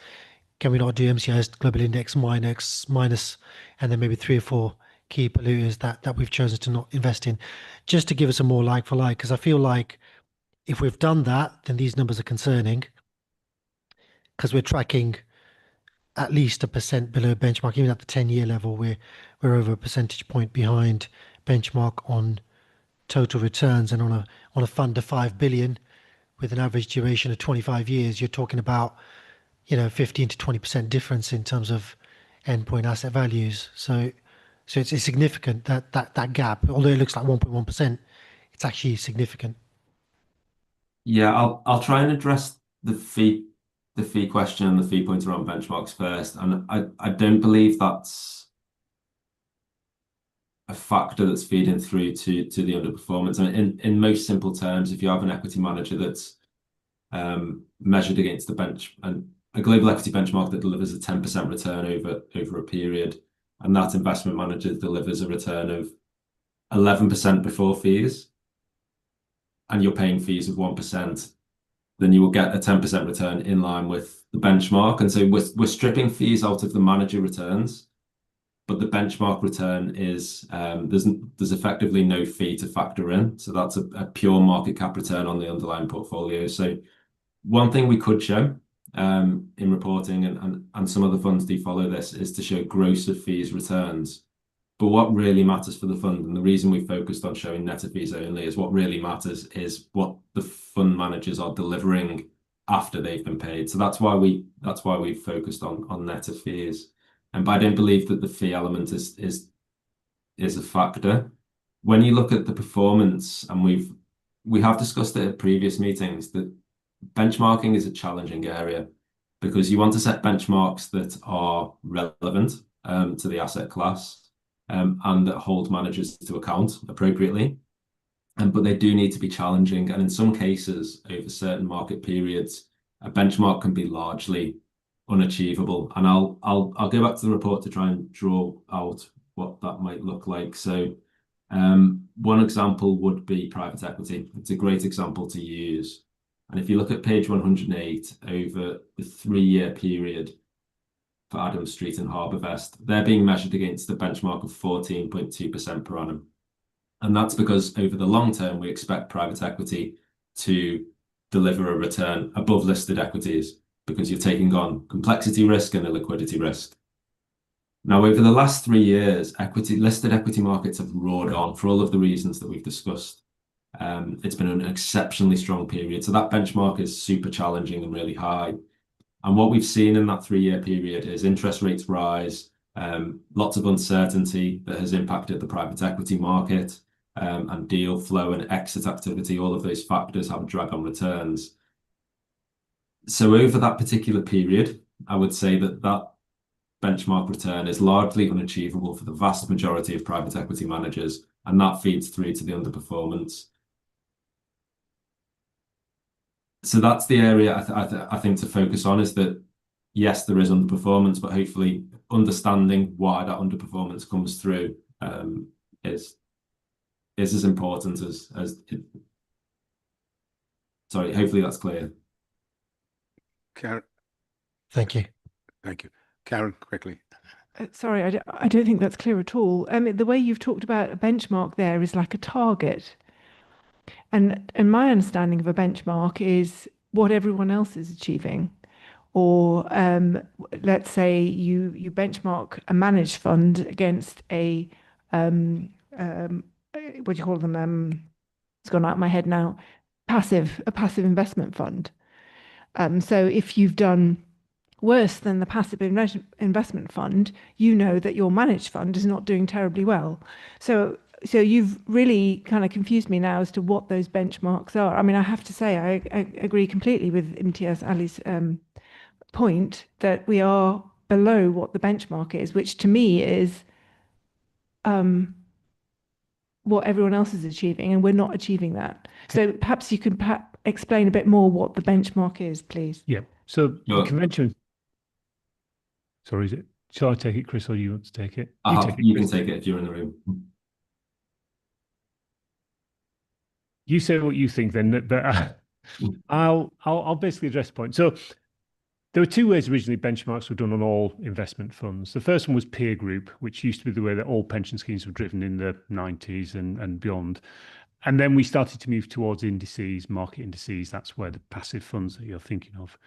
Can we not do MSCI's global index minus, and then maybe 3 or 4 key polluters that we've chosen to not invest in, just to give us a more like for like? Because I feel like if we've done that, then these numbers are concerning, because we're tracking at least 1% below benchmark. Even at the 10-year level, we're over a percentage point behind benchmark on total returns. And on a fund of 5 billion with an average duration of 25 years, you're talking about 15 to 20% difference in terms of endpoint asset values. So it's significant that gap. Although it looks like 1.1%, it's actually significant. Yeah, I'll try and address the fee question and the fee point around benchmarks first. And I don't believe that's a factor that's feeding through to the underperformance. And in most simple terms, if you have an equity manager that's measured against the bench and a global equity benchmark that delivers a 10% return over a period, and that investment manager delivers a return of 11% before fees, and you're paying fees of 1%, then you will get a 10% return in line with the benchmark. And so we're stripping fees out of the manager returns. but the benchmark return is there's effectively no fee to factor in. So that's a pure market cap return on the underlying portfolio. So one thing we could show in reporting, and some of the funds do follow this, is to show gross of fees returns. But what really matters for the fund, and the reason we focused on showing net of fees only, is what really matters is what the fund managers are delivering after they've been paid. So that's why we focused on net of fees. But I don't believe that the fee element is a factor. When you look at the performance, and we have discussed it at previous meetings, that benchmarking is a challenging area because you want to set benchmarks that are relevant to the asset class and that hold managers to account appropriately. But they do need to be challenging. And in some cases, over certain market periods, a benchmark can be largely unachievable. And I'll go back to the report to try and draw out what that might look like. So one example would be private equity. It's a great example to use. And if you look at page 108 over the 3-year period for Adams Street and Harbourvest, they're being measured against a benchmark of 14.2% per annum. And that's because over the long term, we expect private equity to deliver a return above listed equities because you're taking on complexity risk and a liquidity risk. Now, over the last 3 years, listed equity markets have roared on for all of the reasons that we've discussed. It's been an exceptionally strong period. So that benchmark is super challenging and really high. And what we've seen in that 3-year period is interest rates rise, lots of uncertainty that has impacted the private equity market, and deal flow and exit activity. All of those factors have a drag on returns. So over that particular period, I would say that benchmark return is largely unachievable for the vast majority of private equity managers, and that feeds through to the underperformance. So that's the area I think to focus on, is that yes, there is underperformance, but hopefully understanding why that underperformance comes through is as important as sorry, hopefully that's clear. Karen. Thank you. Thank you. Karen, quickly. Sorry, I don't think that's clear at all. The way you've talked about a benchmark there is like a target. And my understanding of a benchmark is what everyone else is achieving. Or let's say you benchmark a managed fund against a what do you call them? It's gone out of my head now. A passive investment fund. So if you've done worse than the passive investment fund, you know that your managed fund is not doing terribly well. So you've really kind of confused me now as to what those benchmarks are. I mean, I have to say, I agree completely with Imtiaz Ali's point that we are below what the benchmark is, which to me is what everyone else is achieving, and we're not achieving that. So perhaps you could explain a bit more what the benchmark is, please. Yeah. So the convention. Sorry, shall I take it, Chris, or you want to take it? You can take it if you're in the room. You say what you think then, but I'll basically address the point. So there were 2 ways originally benchmarks were done on all investment funds. The first one was peer group, which used to be the way that all pension schemes were driven in the 90s and beyond. And then we started to move towards indices, market indices. That's where the passive funds that you're thinking of.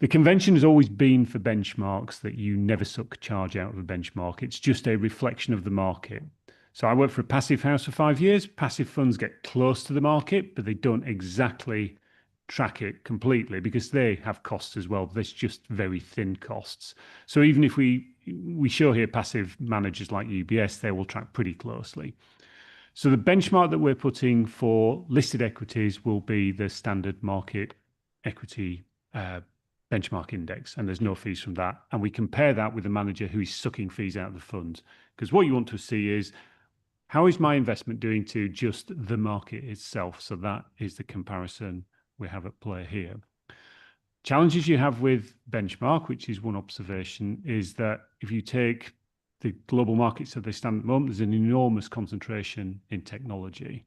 The convention has always been for benchmarks that you never suck charge out of a benchmark. It's just a reflection of the market. So I worked for a passive house for 5 years. Passive funds get close to the market, but they don't exactly track it completely because they have costs as well. There's just very thin costs. So even if we show here passive managers like UBS, they will track pretty closely. So the benchmark that we're putting for listed equities will be the standard market equity benchmark index, and there's no fees from that. And we compare that with a manager who is sucking fees out of the fund, because what you want to see is, how is my investment doing to just the market itself? So that is the comparison we have at play here. Challenges you have with benchmark, which is one observation, is that if you take the global markets as they stand at the moment, there's an enormous concentration in technology.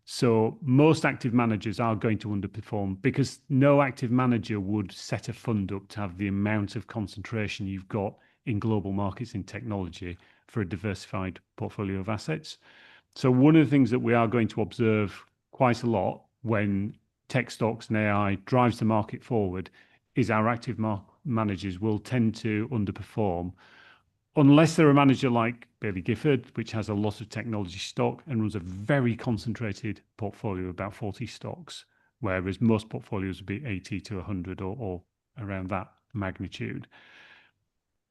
So most active managers are going to underperform because no active manager would set a fund up to have the amount of concentration you've got in global markets in technology for a diversified portfolio of assets. So one of the things that we are going to observe quite a lot when tech stocks and AI drives the market forward is our active managers will tend to underperform unless they're a manager like Baillie Gifford, which has a lot of technology stock and runs a very concentrated portfolio, about 40 stocks, whereas most portfolios would be 80 to 100 or around that magnitude.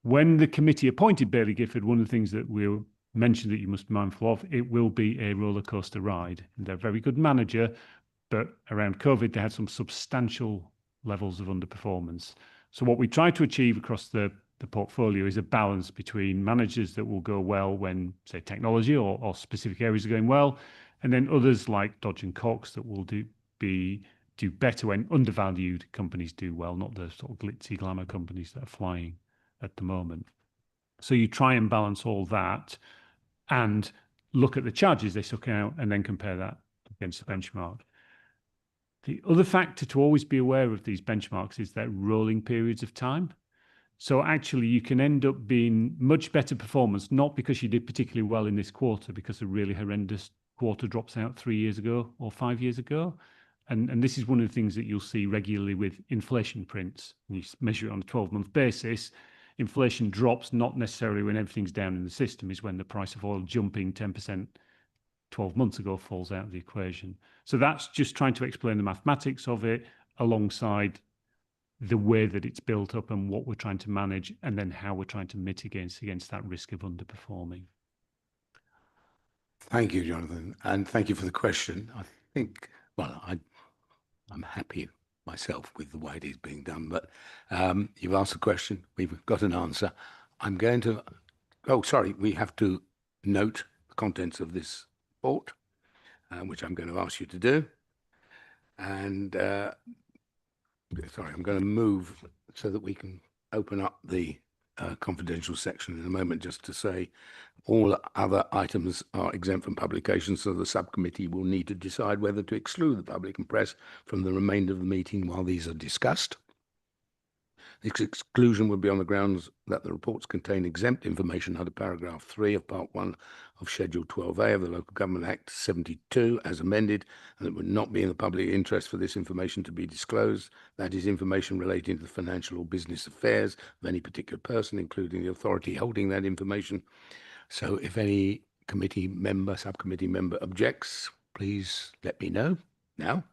When the committee appointed Baillie Gifford, one of the things that we'll mention that you must be mindful of, it will be a roller coaster ride. And they're a very good manager, but around COVID, they had some substantial levels of underperformance. So what we try to achieve across the portfolio is a balance between managers that will go well when, say, technology or specific areas are going well, and then others like Dodge and Cox that will do better when undervalued companies do well, not the sort of glitzy glamour companies that are flying at the moment. So you try and balance all that and look at the charges they took out and then compare that against the benchmark. The other factor to always be aware of these benchmarks is their rolling periods of time. So actually you can end up being much better performance, not because you did particularly well in this quarter, because a really horrendous quarter drops out 3 years ago or 5 years ago. And this is one of the things that you'll see regularly with inflation prints. When you measure it on a 12-month basis, inflation drops not necessarily when everything's down in the system, is when the price of oil jumping 10% 12 months ago falls out of the equation. So that's just trying to explain the mathematics of it alongside the way that it's built up and what we're trying to manage, and then how we're trying to mitigate against that risk of underperforming. Thank you, Jonathan, and thank you for the question. I think, well, I'm happy myself with the way it is being done, but you've asked a question, we've got an answer. I'm going to, we have to note the contents of this report, which I'm going to ask you to do. And I'm going to move so that we can open up the confidential section in a moment, just to say all other items are exempt from publication, so the subcommittee will need to decide whether to exclude the public and press from the remainder of the meeting while these are discussed. This exclusion would be on the grounds that the reports contain exempt information under paragraph 3 of part 1 of Schedule 12A of the Local Government Act 72 as amended, and it would not be in the public interest for this information to be disclosed. That is information relating to the financial or business affairs of any particular person, including the authority holding that information. So if any committee member, subcommittee member objects, please let me know now.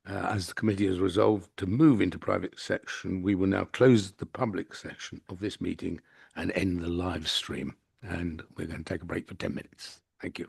As the committee has resolved to move into private section, we will now close the public section of this meeting and end the live stream. And we're going to take a break for 10 minutes. Thank you.